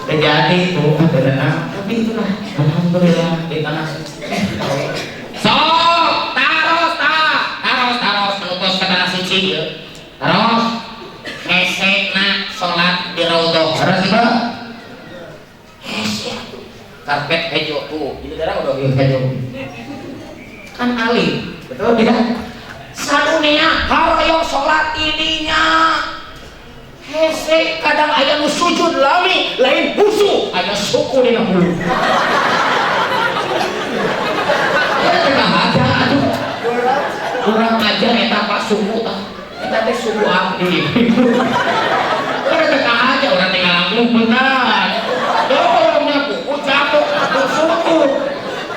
A: Terjadi itu ada tapi itulah alhamdulillah di tanah suci.
D: Sok taros menutus ke tanah suci ya. Taros esena sholat di raudhah.
A: Harus Pak.
D: Karpet hejo tuh.
A: Itu darah udah hijau.
D: Kan alim.
A: Betul tidak?
C: Sadunia haroyo sholat ininya. Hese kadang aya nu sujud lami lain husu aya suku dina hulu.
D: Tengah aja aduh. Kurang ajar eta Pak suku tah.
C: Eta teh suku abdi.
D: Ada tengah aja orang tinggal langsung benar. Dorongnya buku jatuh atau suku.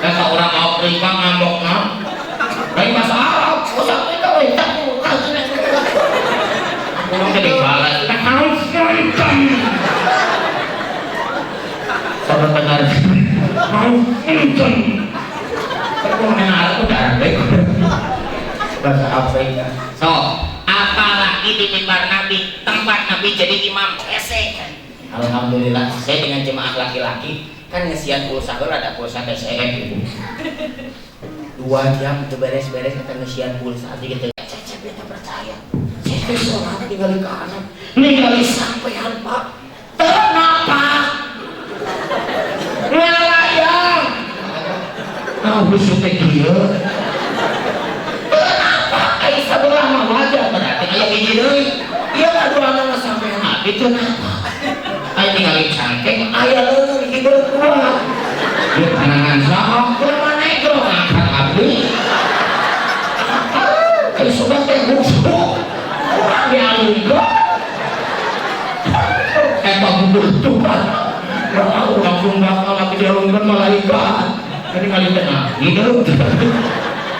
D: Kata orang Afrika ngamboknya. Lain bahasa Arab. Usah kita wencak. Kurang jadi balas. Kita harus kencang.
A: Sabar benar.
D: Harus kencang. Kalau mendengar itu darah.
A: Bahasa Afrika.
D: So, apalagi di mimbar Nabi, tempat Nabi jadi imam hese. Alhamdulillah, saya dengan jemaah laki-laki kan ngesian pulsa, ada pulsa TCM ibu. 2 jam itu beres-beres kita ngesian pulsa, jadi kita cecep kita percaya. Saya sholat tinggal di kanan, tinggal sampean Pak. Kenapa? Ngelayang.
A: Nah, busuk teh kieu.
D: Ai sabelah mah wajar berarti aya hiji deui. Ieu ngaduana sampean Nabi teu napa. Ai ningali cangkeng aya leungeun kieu kuat. Ieu panangan saha? Kumaha negro ngangkat abdi. Ai sudah teh busuk. Urang dialungkeun. Eta bubuh Tuhan. Langsung bakal lagi dialungkeun malaikat. Ini kali tengah. Gitu.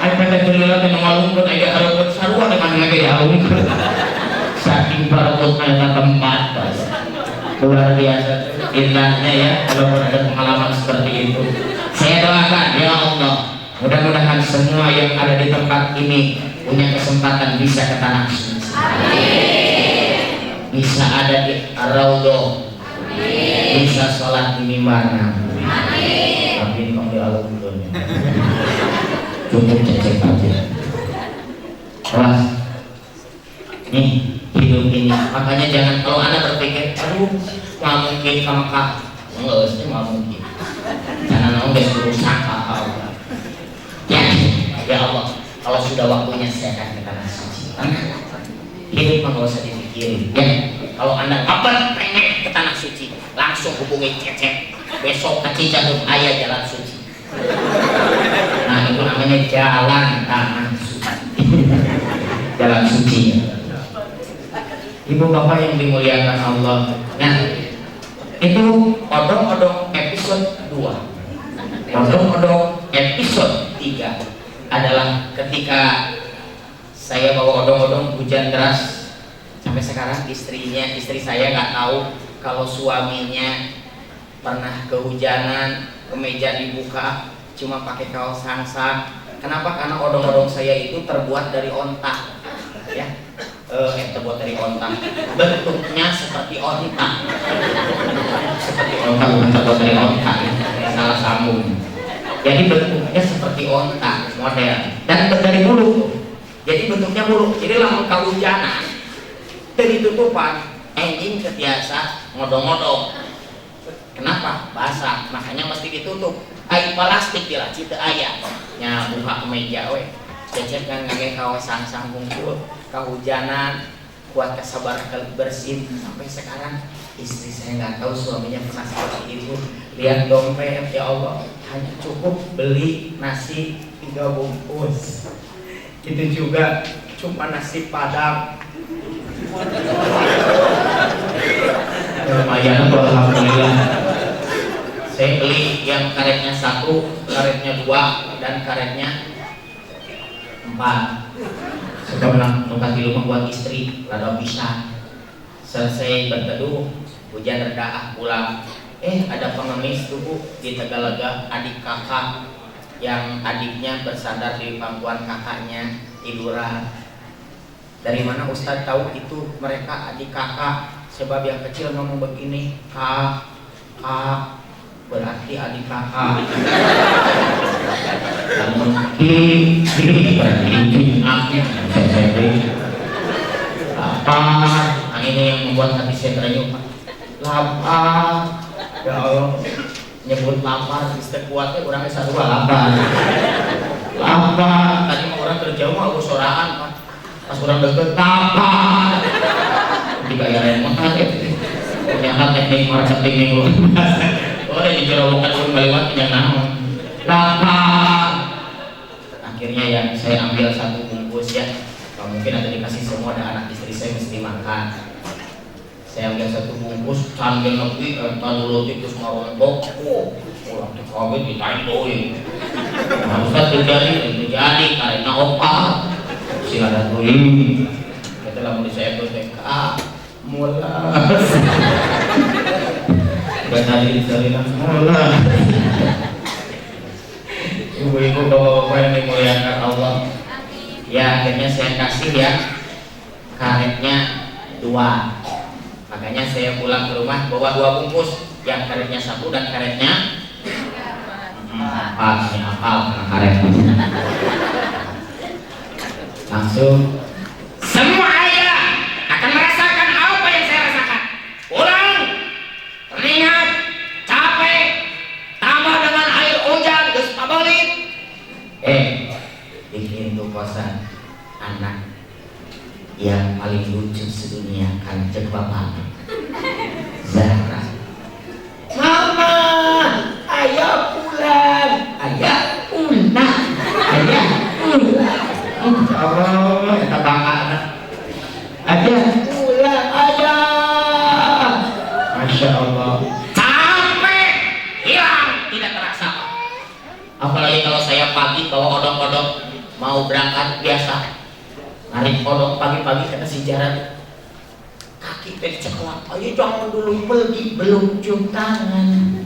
D: Ay pada jelilat yang mengalungkan aja harapun sarua dengan lagi dialungkan saking barakutnya tempat pas luar biasa indahnya ya kalau ada pengalaman seperti itu. Saya doakan ya Allah mudah-mudahan semua yang ada di tempat ini punya kesempatan bisa ke tanah suci, bisa ada di raudhah, bisa sholat di mimbar Nabi. Amin kong dialungkan cukup cecek aja. Wah, nih hidup ini. Makanya jangan kalau Anda berpikir, aduh, nggak mungkin sama kak, nggak sih nggak mungkin. Jangan mau berusaha apa. Ya Allah, kalau sudah waktunya saya akan ke tanah suci. Hidup mah nggak usah dipikirin. Ya, kalau Anda kapan pengen ke tanah suci, langsung hubungi cecek. Besok kecil jatuh ayah jalan suci. Nah itu namanya jalan tanah suci. Jalan suci. Ibu bapak yang dimuliakan Allah. Nah itu odong-odong episode 2. Odong-odong episode 3 adalah ketika saya bawa odong-odong hujan deras. Sampai sekarang istri saya nggak tahu kalau suaminya pernah kehujanan, kemeja dibuka cuma pakai kaos sangsa. Kenapa? Karena odong-odong saya itu terbuat dari onta, ya, terbuat dari onta, bentuknya seperti onta.
A: seperti onta, bukan terbuat dari onta, salah sambung. Jadi bentuknya seperti onta model dan dari bulu. Jadi bentuknya bulu. Jadi lamun kahujanan teu tutupan, engine ketiasa ngodong-ngodong. Kenapa? Basah, makanya mesti ditutup. Ai plastik lah, cita aya. Nya buka kemeja we. Cecep kan ngage kaos sang bungkul, kahujanan, kuat kesabar bersin sampai sekarang istri saya nggak tahu suaminya pernah seperti itu. Lihat dompet, ya Allah, hanya cukup beli nasi 3 bungkus. Itu juga cuma nasi padang. Lumayan tuh, alhamdulillah. Saya beli yang karetnya 1, karetnya 2, dan karetnya 4. Suka menang nukas di rumah buat istri, rada pisah. Selesai berteduh, hujan reda pulang. Ada pengemis tuh Bu di Tegalaga, adik kakak yang adiknya bersandar di pangkuan kakaknya tiduran. Dari mana Ustadz tahu itu mereka adik kakak? Sebab yang kecil ngomong begini, kak, berarti adik kakak. Mungkin lapar. Nah ini yang membuat hati saya terenyuh. Lapar. Ya Allah, nyebut lapar, istri kuatnya orangnya sadua lapar. Lapar. Tadi mah orang terjauh mah soraan Pak. Pas orang deket lapar. Tiga ya remot ternyata teknik marketing yang luar biasa. Oh ini jerobokan pun lewat yang naon lapar. Akhirnya ya saya ambil 1 bungkus ya. Mungkin ada dikasih semua, ada anak istri saya mesti makan. Saya ambil 1 bungkus, sambil ngerti, tahu roti terus ngerombok. Orang tuh kaget ditandoin. Nah Ustaz terjadi karena opa. Si ada tuh ini. Kita lah mau saya tuh mulas. Bukan tadi disalinan mulas. Ibu-ibu bapak-bapak yang dimuliakan Allah. Ya akhirnya saya kasih ya karetnya 2. Makanya saya pulang ke rumah bawa 2 bungkus, yang karetnya 1 dan karetnya 4. Ini apal karena karetnya. Langsung semua ayah akan merasakan apa yang saya rasakan. Pulang teringat capek tambah dengan air hujan geus pabelit. Di pintu kosan anak yang paling lucu sedunia kan cek bapak Zahra. Mama, ayah pulang. Ayah pulang. Allah, kita bangga anak. Ayah pulang, ayah. Masya Allah. Capek, hilang, tidak terasa. Apalagi kalau saya pagi bawa odong-odong mau berangkat biasa. Narik odong pagi-pagi kata si Jaran, kaki tadi ceklak. Ayo jangan dulu pergi, belum cium tangan.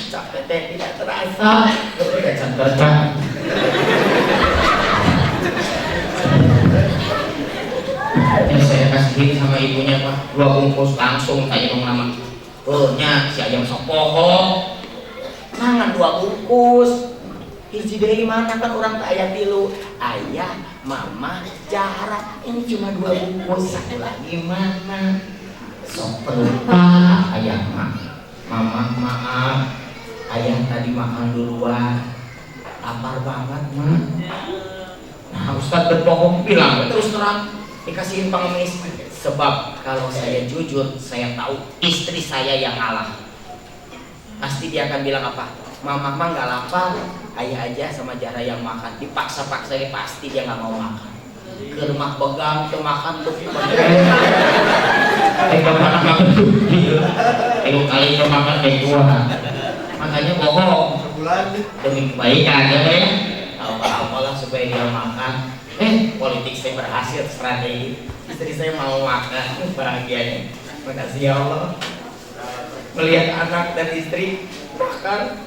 A: Capek teh tidak terasa. Ini saya kasihin sama ibunya Pak, 2 bungkus langsung tanya dong nama. Nya si ayam sok poho. Mangan 2 bungkus. Hiji dari mana kan orang tak ayah tilu. Ayah, mama, Zahra. Ini cuma 2 bungkus. Satu lagi mana? Sok pelupa. Ayah mama maaf. Ayah tadi makan duluan. Lapar banget mah. Nah Ustadz berbohong bilang terus terang dikasihin pengemis. Sebab kalau saya jujur, saya tahu istri saya yang ngalah. Pasti dia akan bilang apa? Mama mah nggak lapar, ayah aja sama Zahra yang makan. Dipaksa-paksa pasti dia nggak mau makan. Ke rumah pegang, ke makan tuh. Kali ke makan kayak gua. Makanya bohong. Demi kebaikan ya. Apa-apalah supaya dia makan. Politik saya berhasil, strategi. Istri saya mau makan, bahagianya. Makasih ya Allah. Melihat anak dan istri makan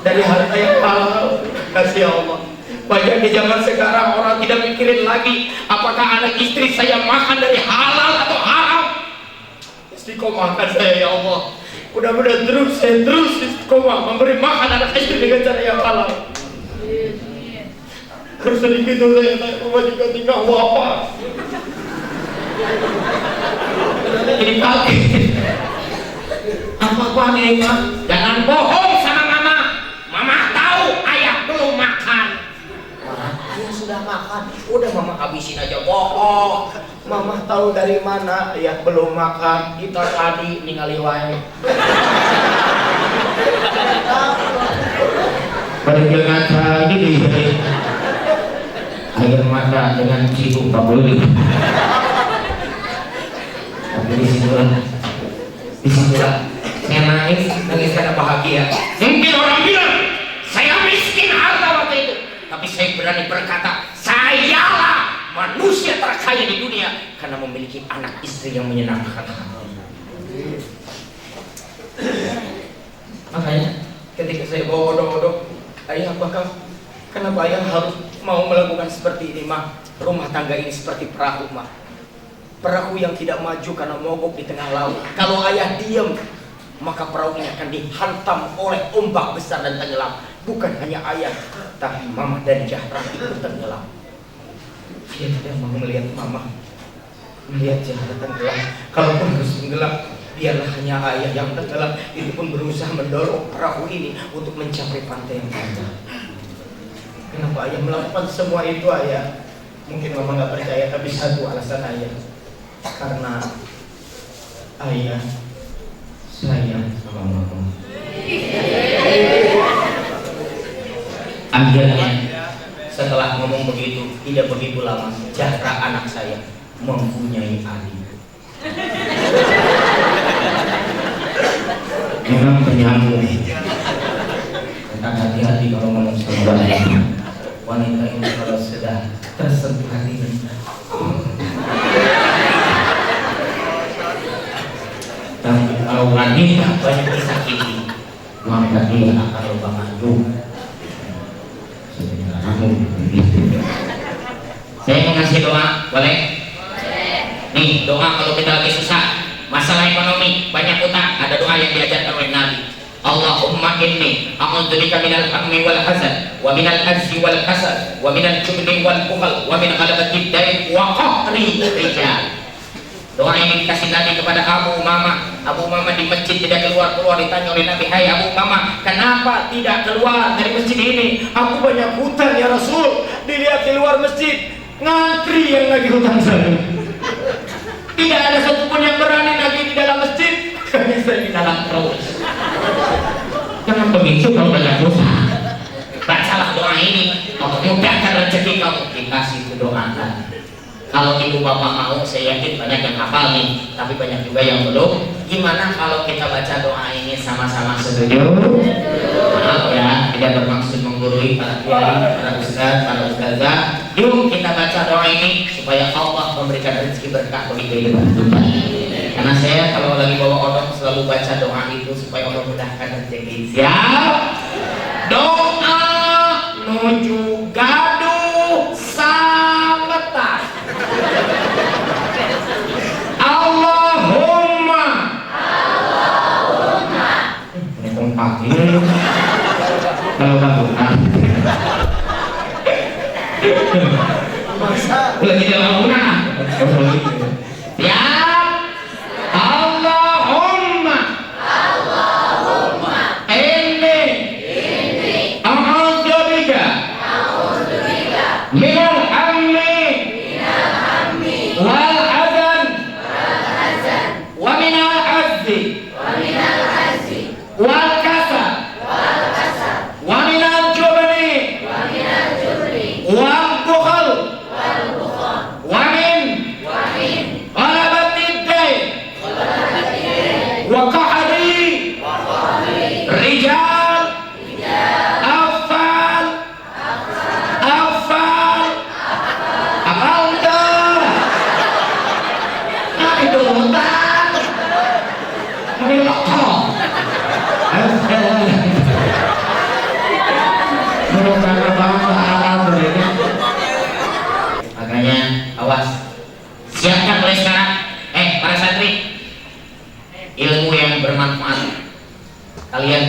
A: dari harta yang halal. Kasih Allah. Banyak di zaman sekarang orang tidak mikirin lagi apakah anak istri saya makan dari halal atau haram.
C: istiqomahkan saya ya Allah. Mudah-mudahan saya terus istiqomah memberi makan anak istri dengan cara yang halal. Terus sedikit dulu saya rumah juga tinggal bapak. Jadi kaget. Apa nih mah? Jangan bohong sama mama. Mama tahu ayah belum makan. Ayah sudah makan. Udah mama habisin aja bohong. Mama tahu dari mana ayah belum makan. Kita tadi ningali wae.
A: Pada ngaca ini air mata dengan cium kabeli. Tapi di situlah saya nangis karena bahagia.
C: Mungkin orang bilang saya miskin harta waktu itu, tapi saya berani berkata sayalah manusia terkaya di dunia karena memiliki anak istri yang menyenangkan hati. Makanya ketika saya bawa odong-odong, ayah apakah kenapa ayah harus mau melakukan seperti ini mah? Rumah tangga ini seperti perahu mah, perahu yang tidak maju karena mogok di tengah laut. Kalau ayah diam, maka perahu ini akan dihantam oleh ombak besar dan tenggelam. Bukan hanya ayah, tapi mama dan Zahra ikut tenggelam. Dia tidak mau melihat mama, melihat Zahra tenggelam. Kalaupun harus tenggelam, biarlah hanya ayah yang tenggelam. Itu pun berusaha mendorong perahu ini untuk mencapai pantai yang panjang. Kenapa ayah melakukan semua itu ayah? Mungkin mama nggak percaya, tapi satu alasan ayah, karena ayah sayang sama mama. Akhirnya setelah ngomong begitu, tidak begitu lama Zahra anak saya mempunyai adik.
A: Memang penyambung. Tetap hati-hati kalau ngomong sama wanita ini kalau sudah tersentuh hatinya. Tapi kalau wanita banyak disakiti, maka dia akan lupa maju. Saya mau ngasih doa, boleh? Nih doa kalau kita lagi susah, masalah ekonomi, banyak utang, ada doa yang diajarkan oleh Nabi. Allahumma inni a'udzubika minal hammi wal hazan wa minal ajzi wal kasal wa minal jubni wal bukhl wa min ghalabatid dain wa qahri rijal. Doa ini dikasih Nabi kepada Abu Umamah. Abu Umamah di masjid tidak keluar-keluar, ditanya oleh Nabi, "Hai Abu Umamah, kenapa tidak keluar dari masjid ini?" "Aku banyak hutang ya Rasul." Dilihat di luar masjid, ngantri yang lagi hutang saya. Tidak ada satupun yang berani lagi di dalam masjid. Saya di dalam terus. Jangan begitu kalau banyak dosa. Bacalah doa ini, Allah mudahkan rezeki kamu. Dikasih doakan. Kalau ibu bapak mau, saya yakin banyak yang hafal nih, tapi banyak juga yang belum. Gimana kalau kita baca doa ini sama-sama? Setuju? Maaf ya, tidak bermaksud menggurui para kiai, para ustaz, para ustazah. Yuk kita baca doa ini supaya Allah memberikan rezeki berkah bagi kehidupan kita. Karena saya kalau lagi bawa odong selalu baca doa itu supaya Allah mudahkan rezeki. Siap? Doa menuju gaduh sametan. Allahumma. Ini kompak ini. Kalau bangunan. Lagi dalam bangunan. Ya. Allahumma. Inni. A'udzubika. Minal hammi. Wal hazan. Wa minal azzi. Wal kasal. Wa minal jubni. Wal bukhl. Wa min ghalabatid dain. Wa qahri rijal. Afal. Afal dah. Itu hutang.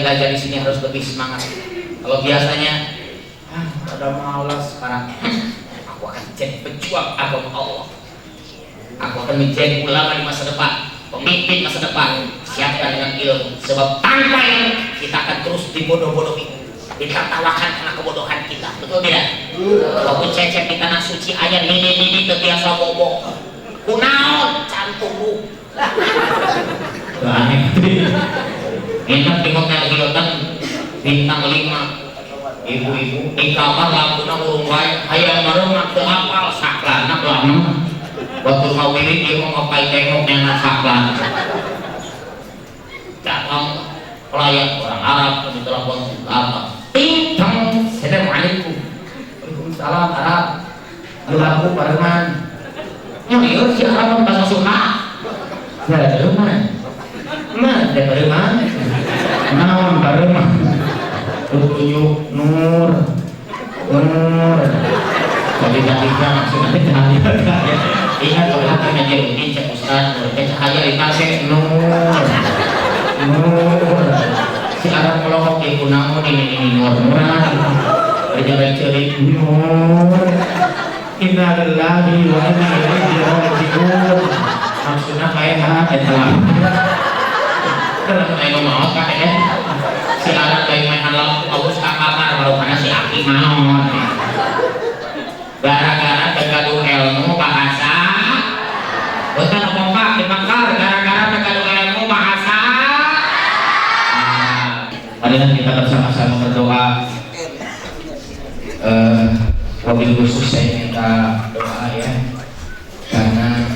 D: gajah di sini harus lebih semangat. Kalau biasanya ada malas, sekarang aku akan jadi pejuang agama Allah. Aku akan menjadi ulama di masa depan, pemimpin masa depan. Siapkan dengan ilmu, sebab tanpa ilmu kita akan terus dibodoh-bodohi, ditertawakan karena kebodohan kita. Betul tidak? Walaupun cecep di tanah suci ayat ini tetiasa bobo kunaon cantumu aneh. Enak tengoknya hilatan bintang 5 ibu-ibu di kamar lampuna urung wae hayang maremak teu apal saklana lama waktu ngawirit ieu mah ngapai tengoknya na saklan datang pelayan orang Arab di telepon apa ting-tong assalamualaikum waalaikumsalam Arab laku barengan ieu si Arab bahasa Sunda ya mana mana dari mana naon barengan tunjuk nur jadi maksudnya cahaya ingat kalau hati ngajar ini cek ustaz cahaya dikasih nur si Arab melokok di kunamun ini nur-nuran berjalan cerik nur inna lillahi wa inna ilaihi raji'un maksudnya kayak kalau ayo mau kakek si Arab kayak main alam aus ke kamar baru karena si Aki mau gara-gara tergaduh ilmu bahasa bukan pompa dibakar gara-gara tergaduh ilmu bahasa. Marilah kita bersama-sama berdoa. Wabil khusus saya minta doa ya, karena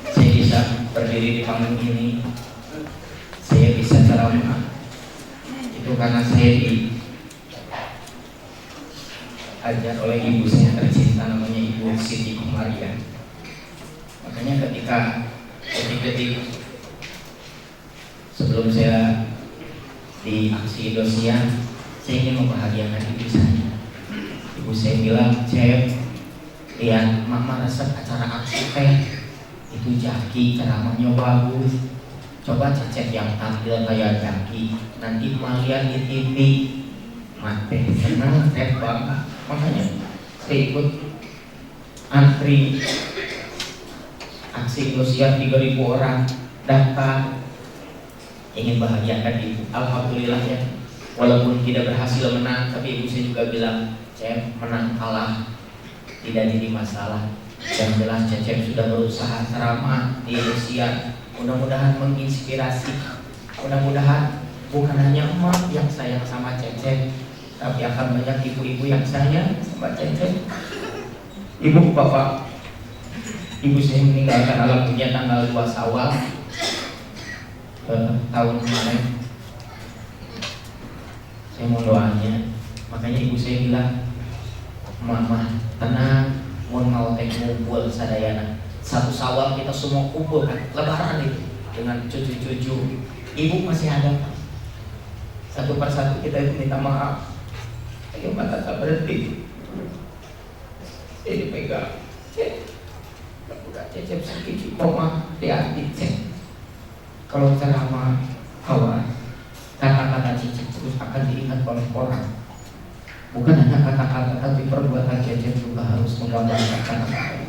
D: saya bisa berdiri di panggung ini, saya bisa ceramah itu karena saya diajar oleh ibu saya tercinta namanya Ibu Siti Komaria. Makanya ketika detik-detik sebelum saya di aksi Indosiar, saya ingin membahagiakan ibu saya. Ibu saya bilang, Cep, lihat mama resep acara aksi teh itu Jaki ceramahnya bagus. Coba Cecep yang tampil kayak Jaki, nanti malian di TV mati senang teh bangga. Makanya saya ikut antri aksi Indosiar 3.000 orang datang ingin bahagiakan ibu. Alhamdulillah ya, walaupun tidak berhasil menang, tapi ibu saya juga bilang, Cecep menang kalah tidak jadi masalah. Yang jelas Cecep sudah berusaha ceramah di Indosiar. Mudah-mudahan menginspirasi, mudah-mudahan bukan hanya emak yang sayang sama Cecep, tapi akan banyak ibu-ibu yang sayang sama Cecep. Ibu bapak, ibu saya meninggalkan alam dunia tanggal 2 Syawal tahun kemarin. Saya mau doanya, makanya ibu saya bilang, mama tenang, mau teh ngumpul sadayana 1 Syawal kita semua kumpul kan, lebaran itu dengan cucu-cucu. Ibu masih ada, satu persatu kita itu minta maaf. Ayo mata tak berhenti, saya dipegang. Udah Cecep sakit koma diadik Cep. Kalau ceramah kawan, kata-kata Cecep terus akan diingat oleh orang. Bukan hanya kata-kata, tapi perbuatan Cecep juga harus menggambarkan kata-kata.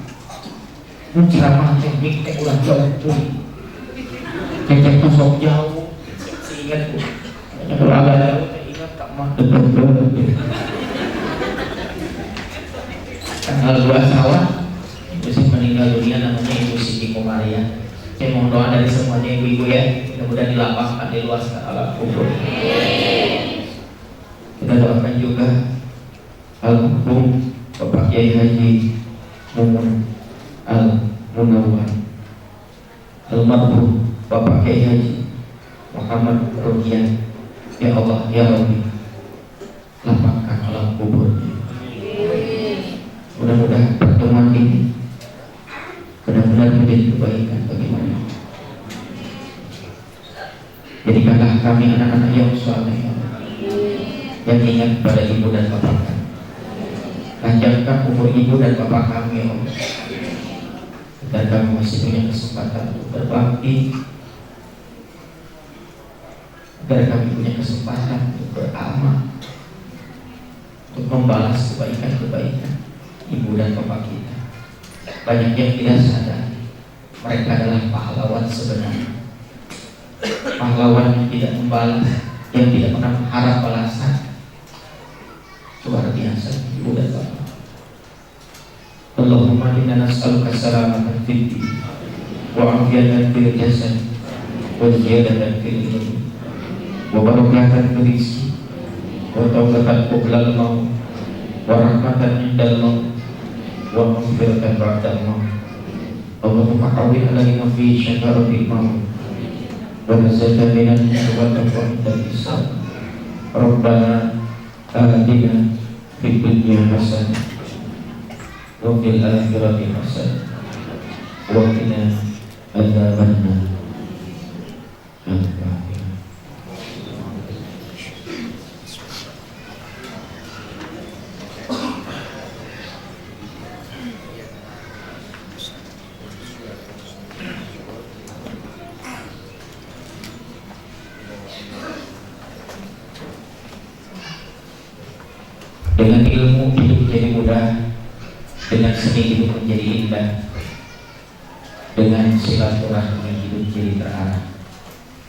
D: Ceramah teknik teh ulah jauh tuh. Cecep masuk jauh, saya ingat tuh. Hanya kalau agak jauh, saya ingat tak mah tanggal 2 Syawal, ibu saya meninggal dunia, namanya Ibu Siti Komaria. Saya mohon doa dari semuanya ibu-ibu ya, mudah-mudahan dilapangkan di luar alam kubur. Kita doakan juga almarhum Bapak Kiai Haji Mumun Al-Munawwar, almarhum Bapak Kiai Haji Muhammad Rukian. Ya Allah, ya Rabbi, lapangkan alam kuburnya. Mudah-mudahan pertemuan ini benar-benar menjadi kebaikan bagi mereka. Jadikanlah kami anak-anak yang saleh, yang ingat pada ibu dan bapak kami. Panjangkan umur ibu dan bapak kami, ya Allah, agar kami masih punya kesempatan untuk berbakti
A: agar kami punya kesempatan untuk beramal, untuk membalas kebaikan-kebaikan ibu dan bapak kita. Banyak yang tidak sadar mereka adalah pahlawan sebenarnya, pahlawan yang tidak membalas, yang tidak pernah mengharap balasan. Luar biasa ibu dan bapak. Allahumma inna nas'aluka salamatan fid din wa afiyatan fil jasad wa ziyadatan fil ilmi wa barakatan fil rizqi wa tawbatan qabla al-maut wa rahmatan indal maut wa maghfiratan ba'da al-maut. Allahumma awwil alaina fi syakaratil maut wa nazatan minan wal taqwa hisab. Rabbana atina fid dunya hasanah wa fil akhirati hasanah wa qina adzabannar. Dengan ilmu hidup menjadi mudah, dengan seni hidup menjadi indah, dengan silaturahmi hidup jadi terarah.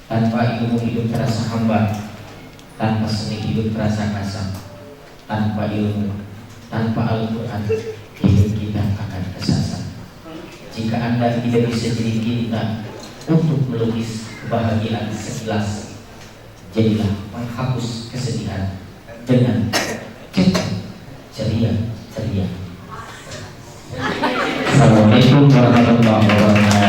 A: Tanpa ilmu hidup terasa hamba, tanpa seni hidup terasa kasar, tanpa ilmu, tanpa Al-Quran hidup kita akan kesasar. Jika Anda tidak bisa jadi bintang untuk melukis kebahagiaan sekilas, jadilah menghapus kesedihan dengan ceria. Assalamualaikum warahmatullahi wabarakatuh.